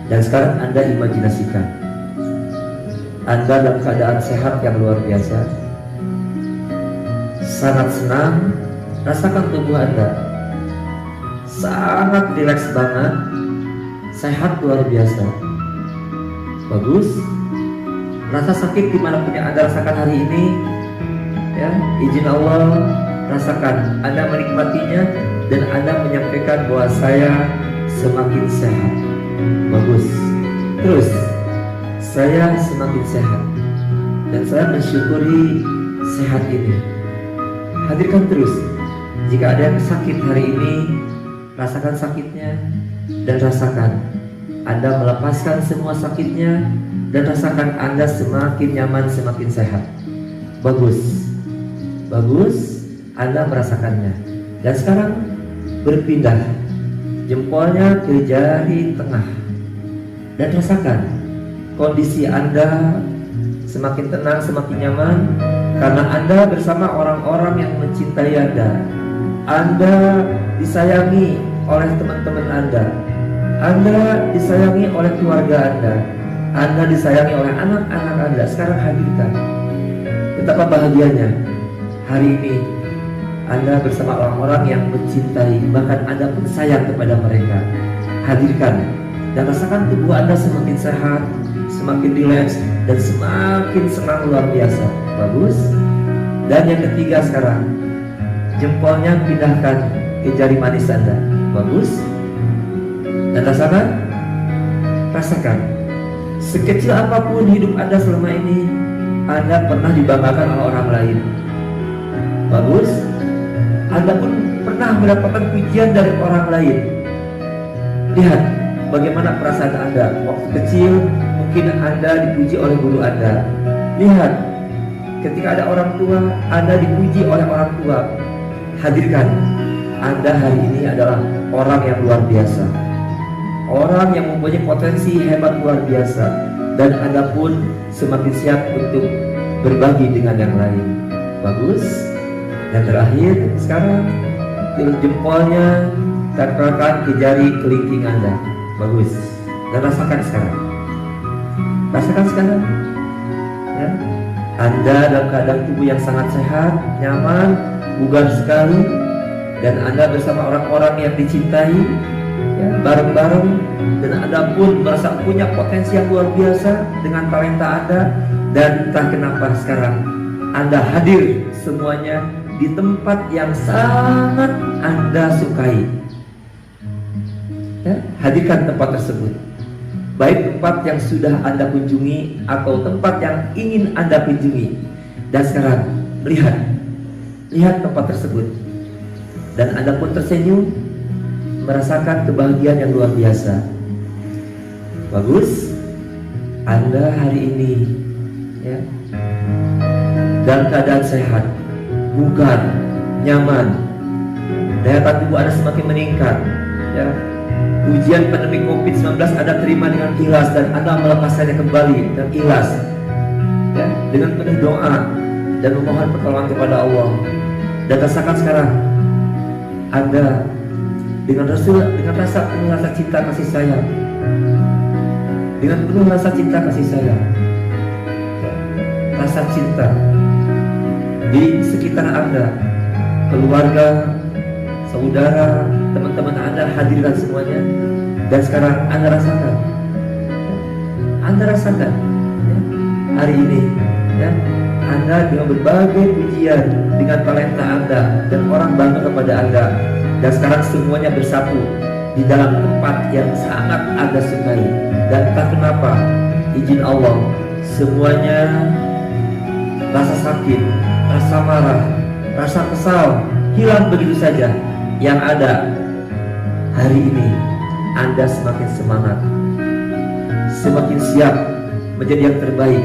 Dan sekarang Anda imajinasikan Anda dalam keadaan sehat yang luar biasa, sangat senang. Rasakan tubuh Anda sangat rileks banget, sehat luar biasa. Bagus. Rasa sakit dimanapun yang Anda rasakan hari ini, ya, izin Allah, rasakan. Anda menikmatinya dan Anda menyampaikan bahwa saya semakin sehat. Bagus. Terus, saya semakin sehat dan saya mensyukuri sehat ini. Hadirkan terus. Jika ada yang sakit hari ini, rasakan sakitnya dan rasakan Anda melepaskan semua sakitnya dan rasakan Anda semakin nyaman, semakin sehat. Bagus. Bagus, Anda merasakannya. Dan sekarang berpindah jempolnya ke jari tengah dan rasakan kondisi Anda semakin tenang, semakin nyaman karena Anda bersama orang-orang yang mencintai Anda. Anda disayangi oleh teman-teman Anda. Anda disayangi oleh keluarga Anda. Anda disayangi oleh anak-anak Anda. Sekarang hadirkan betapa bahagianya hari ini Anda bersama orang-orang yang mencintai, bahkan Anda pun sayang kepada mereka. Hadirkan dan rasakan tubuh Anda semakin sehat, semakin rileks, dan semakin senang luar biasa. Bagus. Dan yang ketiga sekarang, jempolnya pindahkan ke jari manis Anda. Bagus. Dan rasakan. Rasakan. Sekecil apapun hidup Anda selama ini, Anda pernah dibanggakan oleh orang lain. Bagus. Anda pun pernah mendapatkan pujian dari orang lain. Lihat bagaimana perasaan Anda waktu kecil. Mungkin Anda dipuji oleh guru Anda. Lihat ketika ada orang tua, Anda dipuji oleh orang tua. Hadirkan Anda hari ini adalah orang yang luar biasa, orang yang mempunyai potensi hebat luar biasa, dan Anda pun semakin siap untuk berbagi dengan yang lain. Bagus. Dan terakhir sekarang jempolnya tempelkan ke jari kelingking Anda. Bagus. Dan rasakan sekarang. Rasakan sekarang. Ya. Anda dalam keadaan tubuh yang sangat sehat, nyaman, bugar sekali, dan Anda bersama orang-orang yang dicintai, ya, bareng-bareng, dan Anda pun merasa punya potensi yang luar biasa dengan talenta Anda. Dan entah kenapa sekarang Anda hadir semuanya di tempat yang sangat Anda sukai. Ya, hadirkan tempat tersebut, baik tempat yang sudah Anda kunjungi atau tempat yang ingin Anda kunjungi. Dan sekarang lihat tempat tersebut, dan Anda pun tersenyum, merasakan kebahagiaan yang luar biasa. Bagus. Anda hari ini, ya, dalam keadaan sehat, bugar, nyaman, daya tahan tubuh Anda semakin meningkat, ya. Ujian pandemi COVID-19 Anda terima dengan ikhlas dan Anda melepaskannya kembali dengan ikhlas, ya, dengan penuh doa dan memohon pertolongan kepada Allah. Dan rasakan sekarang Anda dengan rasa penuh rasa cinta kasih sayang, dengan penuh rasa cinta kasih sayang, rasa cinta di sekitar Anda, keluarga, saudara, teman-teman Anda, hadirkan semuanya. Dan sekarang Anda rasakan, ya, hari ini, ya, Anda dengan berbagai pujian, dengan talenta Anda, dan orang bangga kepada Anda. Dan sekarang semuanya bersatu di dalam tempat yang sangat Anda sukai. Dan entah kenapa, izin Allah, semuanya rasa sakit, rasa marah, rasa kesal hilang begitu saja. Yang ada hari ini Anda semakin semangat, semakin siap menjadi yang terbaik,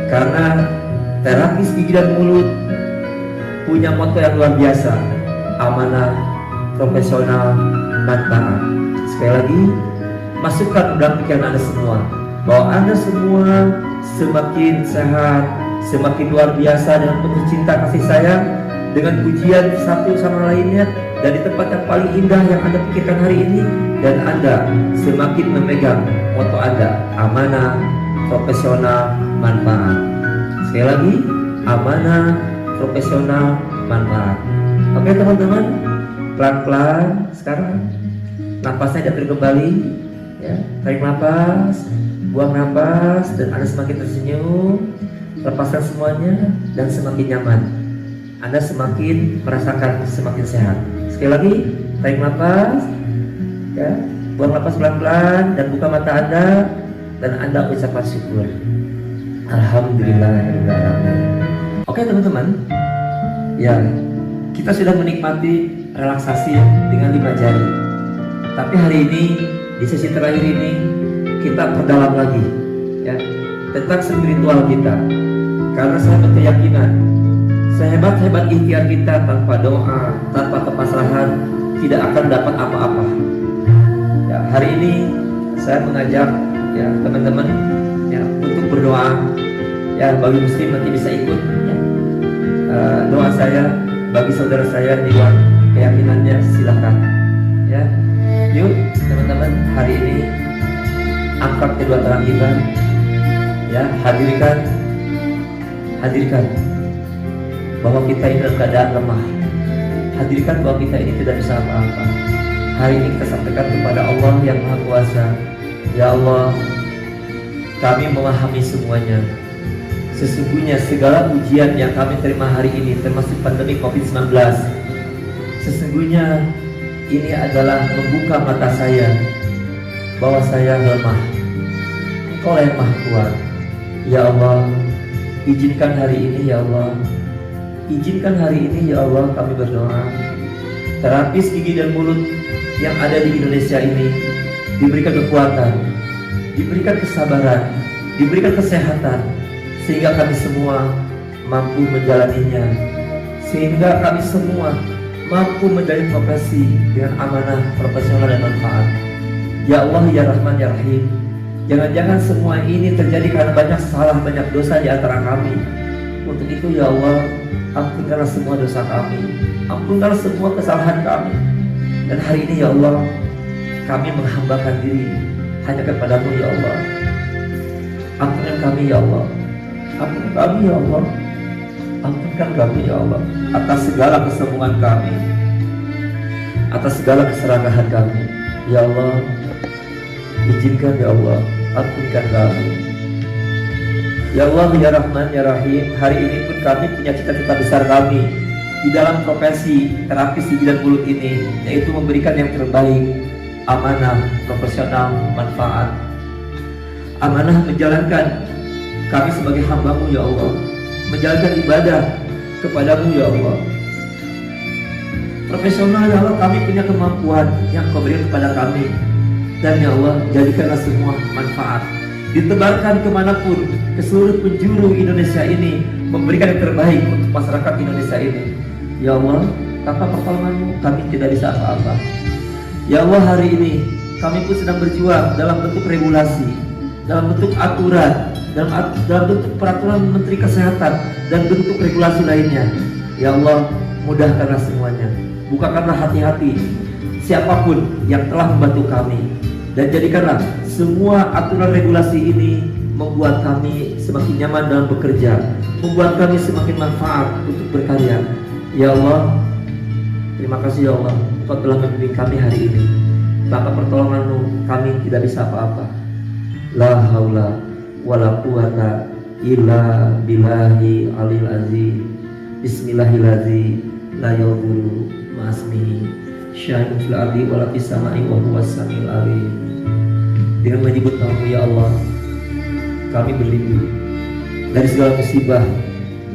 karena terapis gigi dan mulut punya moto yang luar biasa: amanah, profesional, manfaat. Sekali lagi, masukkan dalam pikiran Anda semua bahwa Anda semua semakin sehat, semakin luar biasa dengan penuh cinta kasih sayang, dengan pujian satu sama lainnya, dan di tempat yang paling indah yang Anda pikirkan hari ini, dan Anda semakin memegang moto Anda, amanah, profesional, manfaat. Sekali lagi, amanah, profesional, manfaat. Oke teman-teman, pelan-pelan sekarang napasnya diatur kembali, ya. Tarik napas, buang napas, dan Anda semakin tersenyum. Lepaskan semuanya dan semakin nyaman. Anda semakin merasakan semakin sehat. Sekali lagi, tarik napas, ya, buang napas pelan-pelan dan buka mata Anda, dan Anda ucapkan syukur. Alhamdulillahirrahmanirrahim. Oke teman-teman, ya, kita sudah menikmati relaksasi dengan 5 jari. Tapi hari ini, di sesi terakhir ini, kita perdalam lagi, ya, tentang spiritual kita. Karena saya berkeyakinan, sehebat-hebat ikhtiar kita tanpa doa, tanpa kepasrahan, tidak akan dapat apa-apa. Ya, hari ini saya mengajak, ya, teman-teman, ya, untuk berdoa. Ya, bagi muslim nanti bisa ikut, ya. Doa saya bagi saudara saya di luar keyakinannya, silahkan, ya. Yuk teman-teman, hari ini angkat kedua tangan kita, ya, hadirkan bahwa kita ini dalam keadaan lemah. Hadirkan bahwa kita ini tidak bisa apa-apa. Hari ini kita sampaikan kepada Allah yang Maha Kuasa. Ya Allah, kami memahami semuanya. Sesungguhnya segala ujian yang kami terima hari ini, termasuk pandemi COVID-19, sesungguhnya ini adalah membuka mata saya bahwa saya lemah. Engkau yang Maha Kuat. Ya Allah, izinkan hari ini, ya Allah, izinkan hari ini, ya Allah, kami berdoa, terapis gigi dan mulut yang ada di Indonesia ini diberikan kekuatan, diberikan kesabaran, diberikan kesehatan, sehingga kami semua mampu menjalaninya, sehingga kami semua mampu menjadi profesi dengan amanah, profesional, dan manfaat. Ya Allah, ya Rahman, ya Rahim, jangan-jangan semua ini terjadi karena banyak salah, banyak dosa di antara kami. Untuk itu, ya Allah, ampunkanlah semua dosa kami, ampunkanlah semua kesalahan kami. Dan hari ini, ya Allah, kami menghambakan diri hanya kepadamu, ya Allah. Ampunkan kami, ya Allah, ampunkan kami, ya Allah, ampunkan kami, ya Allah, atas segala kesombongan kami, atas segala keserakahan kami. Ya Allah, izinkan, ya Allah, ampunkan kami. Ya Allah, ya Rahman, ya Rahim, hari ini pun kami punya cita-cita besar kami di dalam profesi terapis gigi dan mulut ini, yaitu memberikan yang terbaik, amanah, profesional, manfaat. Amanah menjalankan kami sebagai hamba-Mu, ya Allah, menjalankan ibadah kepadamu, ya Allah. Profesional, ya Allah, kami punya kemampuan yang Kau berikan kepada kami. Dan ya Allah, jadikanlah semua manfaat, ditebarkan kemanapun, ke seluruh penjuru Indonesia ini, memberikan yang terbaik untuk masyarakat Indonesia ini. Ya Allah, tanpa pertolongan-Mu kami tidak bisa apa-apa. Ya Allah, hari ini kami pun sedang berjuang dalam bentuk regulasi, dalam bentuk aturan, dalam bentuk peraturan Menteri Kesehatan, dan bentuk regulasi lainnya. Ya Allah, mudahkanlah semuanya, bukakanlah hati-hati siapapun yang telah membantu kami, dan jadikanlah semua aturan regulasi ini membuat kami semakin nyaman dalam bekerja, membuat kami semakin manfaat untuk berkarya. Ya Allah, terima kasih, ya Allah, Engkau telah membimbing kami hari ini. Tanpa pertolongan-Mu kami tidak bisa apa-apa. La haula wala quwata illa billahi alil azim. Bismillahirrahmanirrahim. La yadurru ma'asmihi syai'un fil ardi wala fis sama'i wa huwas samiul alim. Dengan menyebut nama-Mu, ya Allah, kami berlindung dari segala musibah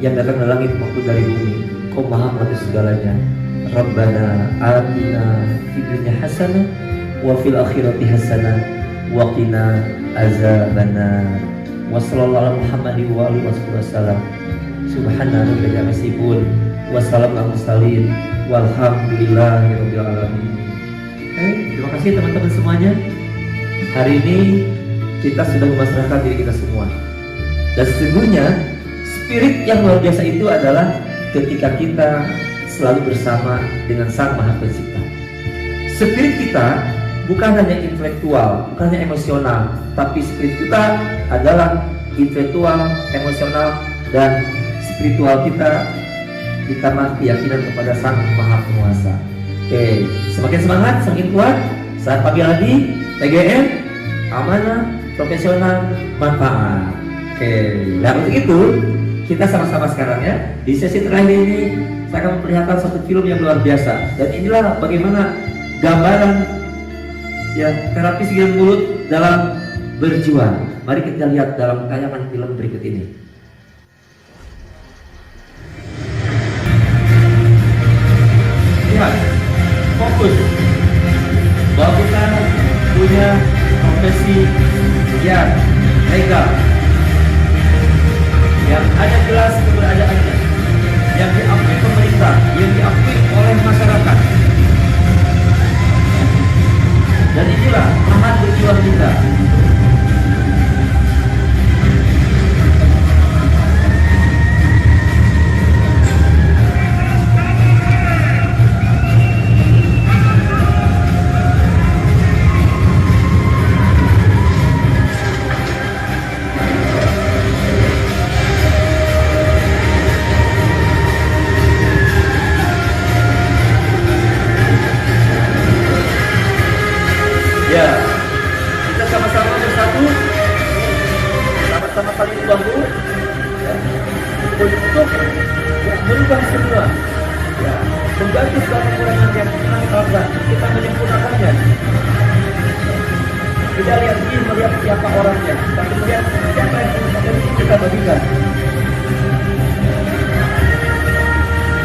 yang datang dari langit maupun dari bumi. Kau Maha mengatur segalanya. Rabbana atina fid dunya hasanah wa fil akhirati hasanah wa qina azabannar. Wa sallallahu ala Muhammadin wa alihi wasallam. Subhana rabbika yasifun wa salamun alal mursalin walhamdulillahirabbil alamin. Terima kasih teman-teman semuanya. Hari ini kita sudah memasrahkan diri kita semua. Dan sesungguhnya Spirit yang luar biasa itu adalah ketika kita selalu bersama dengan Sang Maha Pencipta. Spirit kita bukan hanya intelektual, bukan hanya emosional, tapi spirit kita adalah intelektual, emosional, dan spiritual kita karena keyakinan kepada Sang Maha Penguasa. Oke, semakin semangat, semakin kuat. Saat pagi lagi, TGM, amanah, profesional, manfaat. Oke, nah untuk itu kita sama-sama sekarang ya di sesi terakhir ini saya akan memperlihatkan satu film yang luar biasa, dan inilah bagaimana gambaran ya terapis gigi mulut dalam berjuang. Mari kita lihat dalam tayangan film berikut ini. Lihat, fokus bahwa kita punya profesi yang legal, yang ada jelas keberadaannya, yang diakui pemerintah, yang diakui oleh masyarakat. Dan inilah lahan berjuang kita. Ya, kita sama-sama bersatu, sama-sama saling bahu, ya, untuk merubah semua, ya, mengganti segala kekurangan yang pernah kita lakukan, kita menyempurnakannya. Tidak lihat ini melihat siapa orangnya, tapi melihat siapa yang kita bagikan.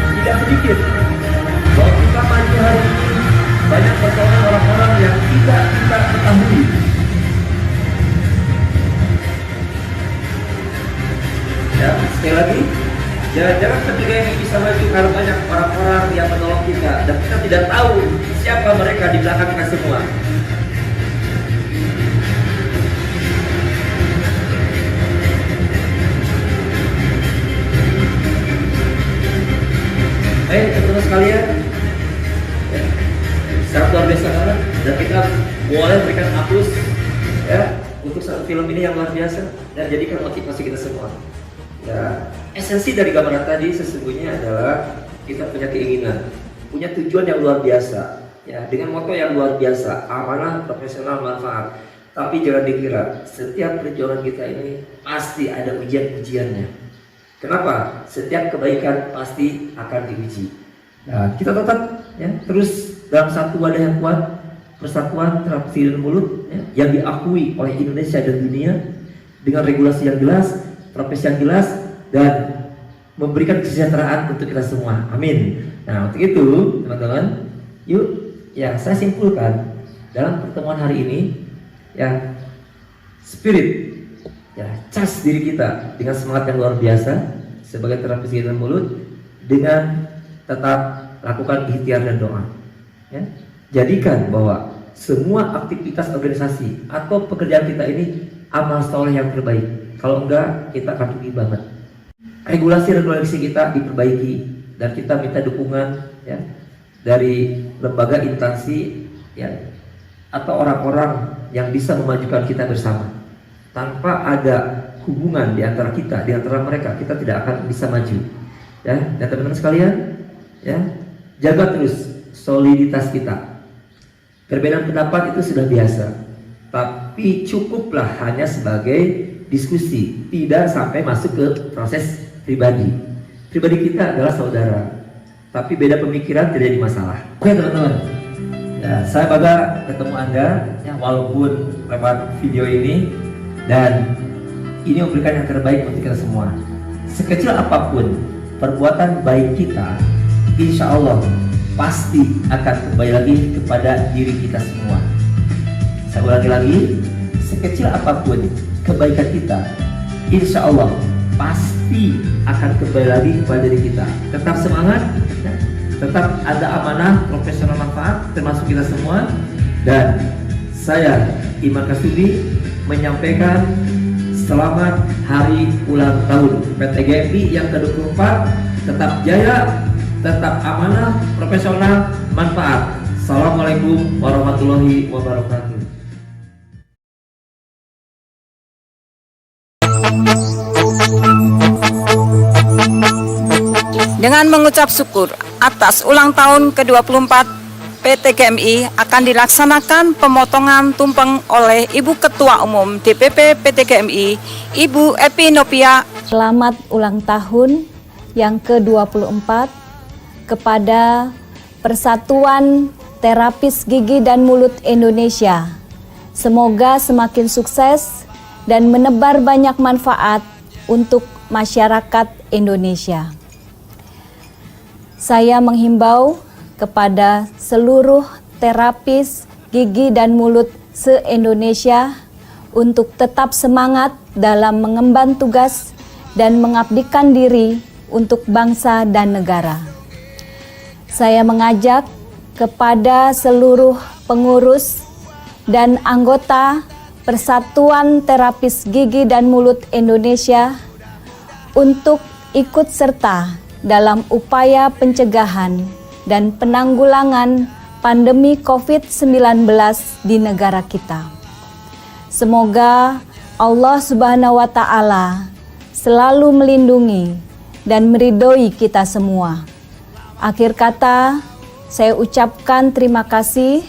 Tidak sedikit bahwa kita maju hari ini banyak persoalan orang-orang yang tidak kita ketahui. Ya, sekali lagi, jangan ketika yang bisa maju karena banyak orang-orang yang menolong kita dan kita tidak tahu siapa mereka di belakang kita semua. Teman-teman sekalian, sangat luar biasa banget, dan kita boleh berikan aplaus ya untuk satu film ini yang luar biasa dan jadikan motivasi kita semua. Ya, esensi dari gambaran tadi sesungguhnya adalah kita punya keinginan, punya tujuan yang luar biasa, ya dengan moto yang luar biasa, amanah, profesional, manfaat. Tapi jangan dikira setiap perjuangan kita ini pasti ada ujian-ujiannya. Kenapa? Setiap kebaikan pasti akan diuji. Nah, kita tetap ya terus dalam satu wadah yang kuat, persatuan terapi dan mulut ya, yang diakui oleh Indonesia dan dunia dengan regulasi yang jelas, profesi yang jelas, dan memberikan kesejahteraan untuk kita semua. Amin. Nah, untuk itu teman-teman, yuk ya saya simpulkan dalam pertemuan hari ini ya spirit ya cas diri kita dengan semangat yang luar biasa sebagai terapis gigi dan mulut, dengan tetap lakukan ikhtiar dan doa. Ya, jadikan bahwa semua aktivitas organisasi atau pekerjaan kita ini amal soleh yang terbaik. Kalau enggak, kita akan rugi banget. Regulasi kita diperbaiki dan kita minta dukungan ya dari lembaga, instansi ya atau orang-orang yang bisa memajukan kita bersama. Tanpa ada hubungan di antara kita, di antara mereka, kita tidak akan bisa maju. Ya, dan teman-teman sekalian, ya, jaga terus soliditas kita. Perbedaan pendapat itu sudah biasa, tapi cukuplah hanya sebagai diskusi, tidak sampai masuk ke proses pribadi. Pribadi kita adalah saudara, tapi beda pemikiran tidak jadi masalah. Oke teman-teman, ya, saya bangga ketemu Anda, ya, walaupun lewat video ini, dan ini memberikan yang terbaik untuk kita semua. Sekecil apapun perbuatan baik kita, insya Allah pasti akan kembali lagi kepada diri kita semua. Saya ulangi lagi, sekecil apapun kebaikan kita, insya Allah pasti akan kembali lagi kepada diri kita. Tetap semangat, tetap ada amanah, profesional, manfaat, termasuk kita semua. Dan saya Iman Kasubi menyampaikan selamat hari ulang tahun PT GMI yang ke-24. Tetap jaya, tetap amanah, profesional, manfaat. Assalamualaikum warahmatullahi wabarakatuh. Dengan mengucap syukur atas ulang tahun ke-24 PT GMI akan dilaksanakan pemotongan tumpeng oleh Ibu Ketua Umum DPP PT GMI, Ibu Epi Nopia. Selamat ulang tahun yang ke-24 kepada Persatuan Terapis Gigi dan Mulut Indonesia. Semoga semakin sukses dan menebar banyak manfaat untuk masyarakat Indonesia. Saya menghimbau kepada seluruh terapis gigi dan mulut se-Indonesia untuk tetap semangat dalam mengemban tugas dan mengabdikan diri untuk bangsa dan negara. Saya mengajak kepada seluruh pengurus dan anggota Persatuan Terapis Gigi dan Mulut Indonesia untuk ikut serta dalam upaya pencegahan dan penanggulangan pandemi COVID-19 di negara kita. Semoga Allah Subhanahu wa Ta'ala selalu melindungi dan meridhoi kita semua. Akhir kata, saya ucapkan terima kasih.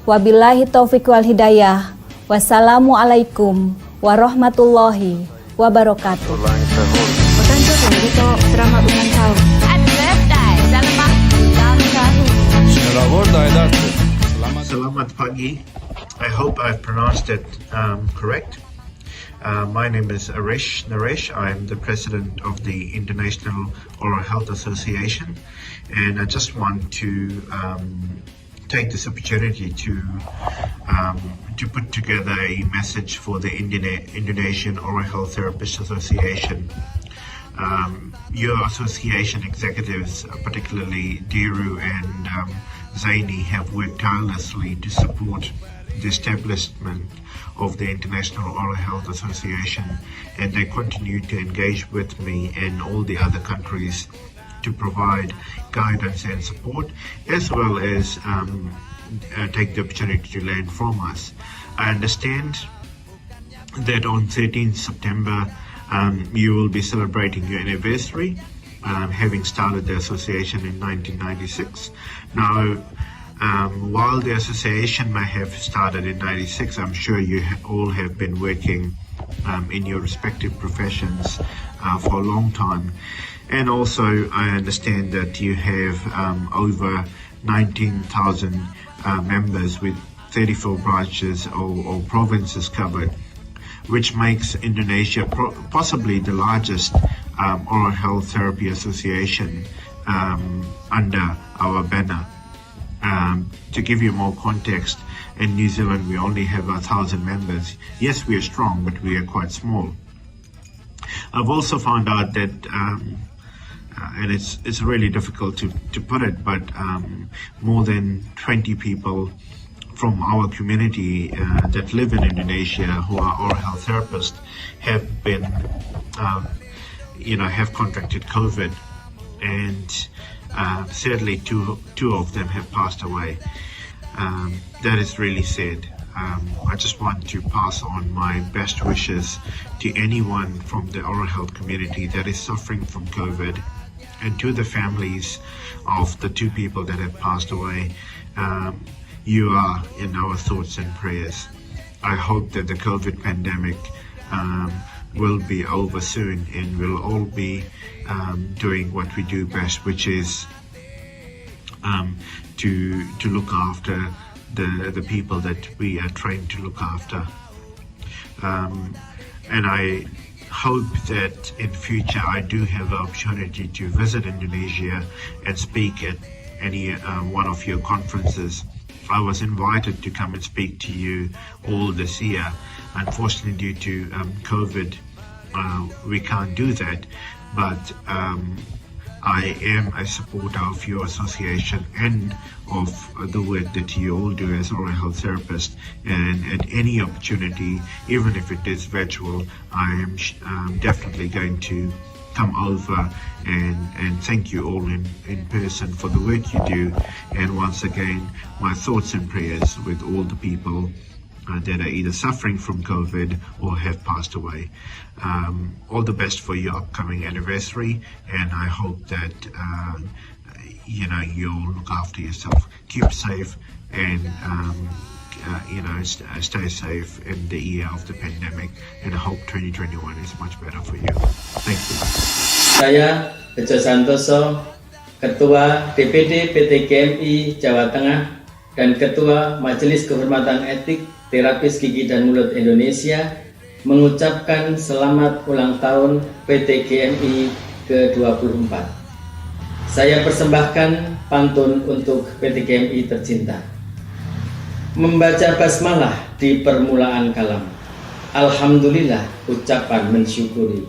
Wabillahi taufiq wal hidayah. Wassalamualaikum warahmatullahi wabarakatuh. Selamat ulang tahun. Happy birthday. Selamat ulang tahun. Selamat pagi. I hope I've pronounced it correct. My name is Aresh Naresh. I'm the president of the International Oral Health Association, and I just want to take this opportunity to put together a message for the Indonesian Oral Health Therapists Association. Your association executives, particularly Diru and Zaini, have worked tirelessly to support the establishment of the International Oral Health Association, and they continue to engage with me and all the other countries to provide guidance and support, as well as take the opportunity to learn from us. I understand that on 13th September you will be celebrating your anniversary, having started the association in 1996. Now, while the association may have started in 96, I'm sure you all have been working in your respective professions for a long time. And also, I understand that you have over 19,000 members with 34 branches or provinces covered, which makes Indonesia possibly the largest oral health therapy association under our banner. To give you more context, in New Zealand we only have 1,000 members. Yes, we are strong, but we are quite small. I've also found out that, and it's really difficult to put it, but more than 20 people from our community that live in Indonesia who are oral health therapists have been, have contracted COVID, and sadly two of them have passed away. That is really sad. I just want to pass on my best wishes to anyone from the oral health community that is suffering from COVID, and to the families of the two people that have passed away. You are in our thoughts and prayers. I hope that the COVID pandemic will be over soon, and we'll all be doing what we do best, which is to look after the people that we are trained to look after. And I hope that in future I do have the opportunity to visit Indonesia and speak at any one of your conferences. I was invited to come and speak to you all this year. Unfortunately, due to COVID, we can't do that. But I am a supporter of your association and of the work that you all do as oral health therapists. And at any opportunity, even if it is virtual, I am definitely going to come over and thank you all in person for the work you do. And once again, my thoughts and prayers with all the people that are either suffering from COVID or have passed away. All the best for your upcoming anniversary, and I hope that you'll look after yourself, keep safe, and stay safe in the year of the pandemic. And I hope 2021 is much better for you. Thank you. Saya Bejo Santoso, Ketua DPD PT GMI Jawa Tengah dan Ketua Majelis Kehormatan Etik Terapis Gigi dan Mulut Indonesia, mengucapkan selamat ulang tahun PT GMI ke-24. Saya persembahkan pantun untuk PT GMI tercinta. Membaca basmalah di permulaan kalam. Alhamdulillah, ucapan mensyukuri.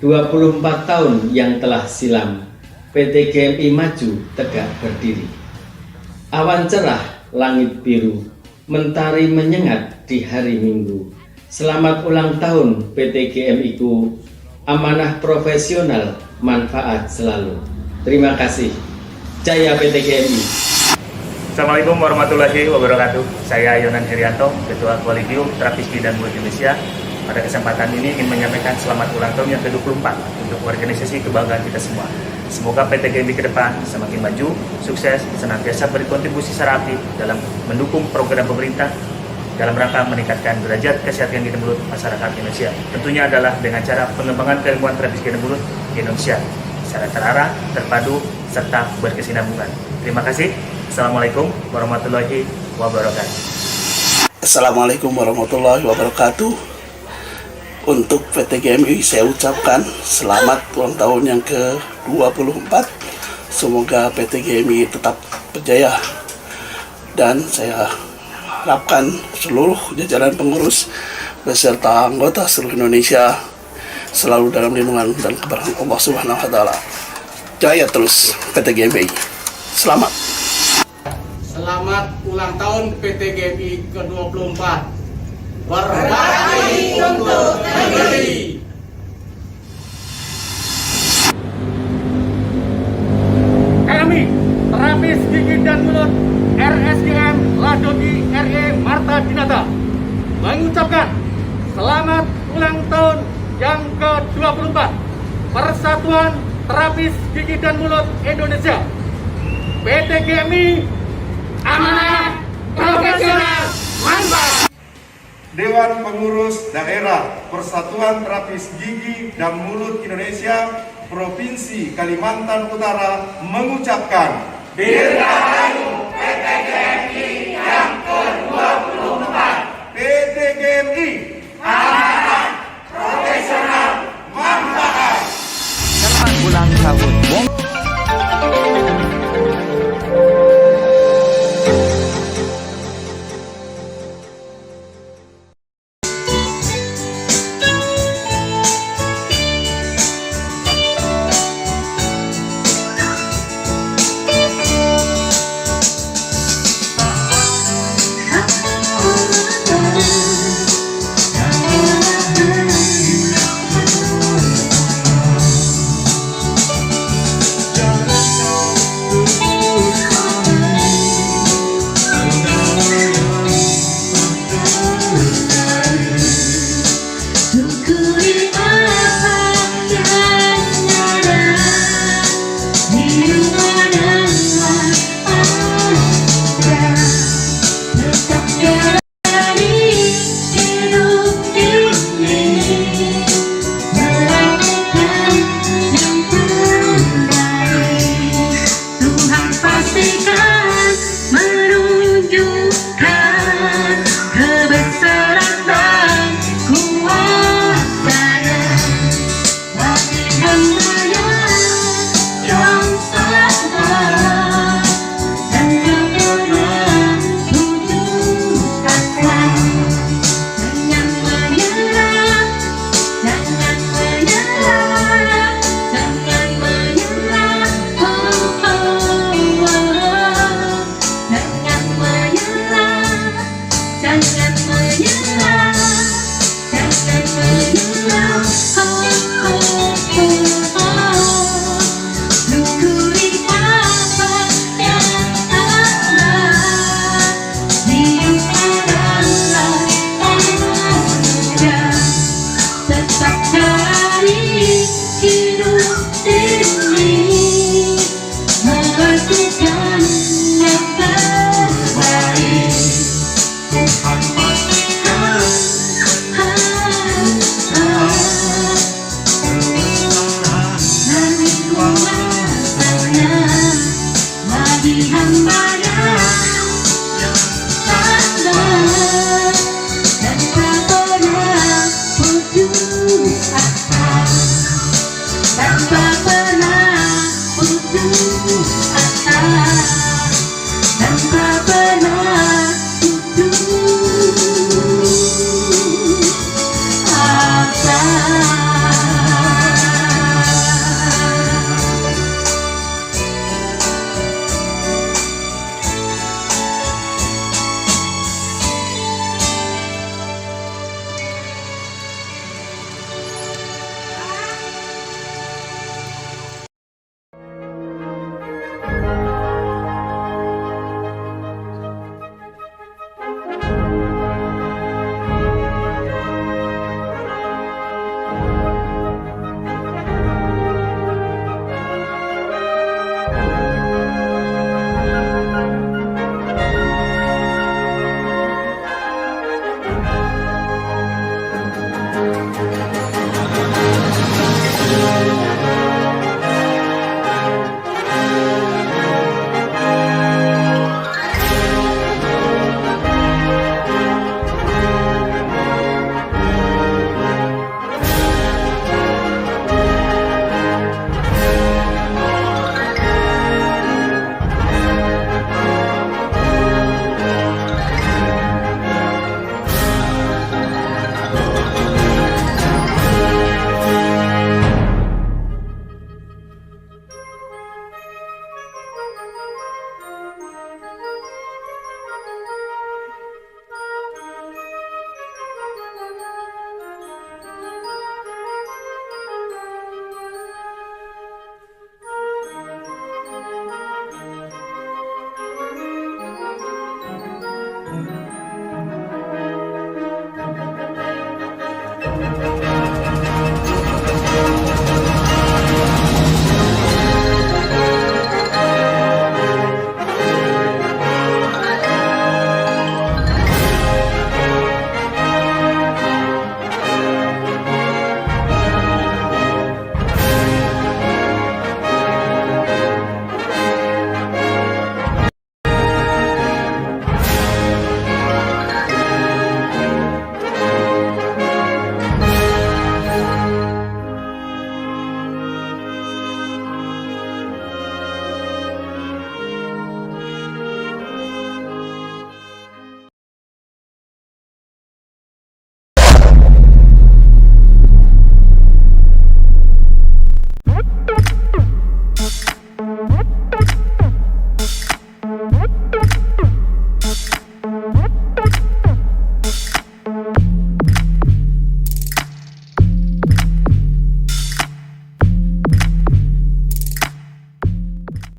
24 tahun yang telah silam, PT GMI maju tegak berdiri. Awan cerah, langit biru, mentari menyengat di hari Minggu. Selamat ulang tahun PT GMI ku, amanah profesional, manfaat selalu. Terima kasih. Jaya PT GMI. Assalamualaikum warahmatullahi wabarakatuh. Saya Yonan Herianto, Ketua Kolegium Terapis Gigi dan Mulut Indonesia. Pada kesempatan ini ingin menyampaikan selamat ulang tahun yang ke-24 untuk organisasi kebanggaan kita semua. Semoga PT GMI ke depan semakin maju, sukses, senantiasa berkontribusi secara aktif dalam mendukung program pemerintah dalam rangka meningkatkan derajat kesehatan gigi dan mulut masyarakat Indonesia. Tentunya adalah dengan cara pengembangan keilmuan terapis gigi dan mulut di Indonesia secara terarah, terpadu, serta berkesinambungan. Terima kasih. Assalamualaikum warahmatullahi wabarakatuh. Assalamualaikum warahmatullahi wabarakatuh. Untuk PT GMI saya ucapkan selamat ulang tahun yang ke-24. Semoga PT GMI tetap berjaya. Dan saya harapkan seluruh jajaran pengurus beserta anggota seluruh Indonesia selalu dalam lindungan dan keberkahan Allah Subhanahu wa taala. Jaya terus PT GMI. Selamat. Selamat ulang tahun PT GMI ke-24. Berbakti untuk negeri. Kami, terapis gigi dan mulut RSGM Ladogi RE Marta Dinata, mengucapkan selamat ulang tahun yang ke-24 Persatuan Terapis Gigi dan Mulut Indonesia. PT GMI, amanah, profesional, manfaat. Dewan Pengurus Daerah Persatuan Terapis Gigi dan Mulut Indonesia Provinsi Kalimantan Utara mengucapkan Dirgahayu PT GMI yang ke-24. PT GMI amanah, profesional, manfaat. Selamat ulang tahun. asa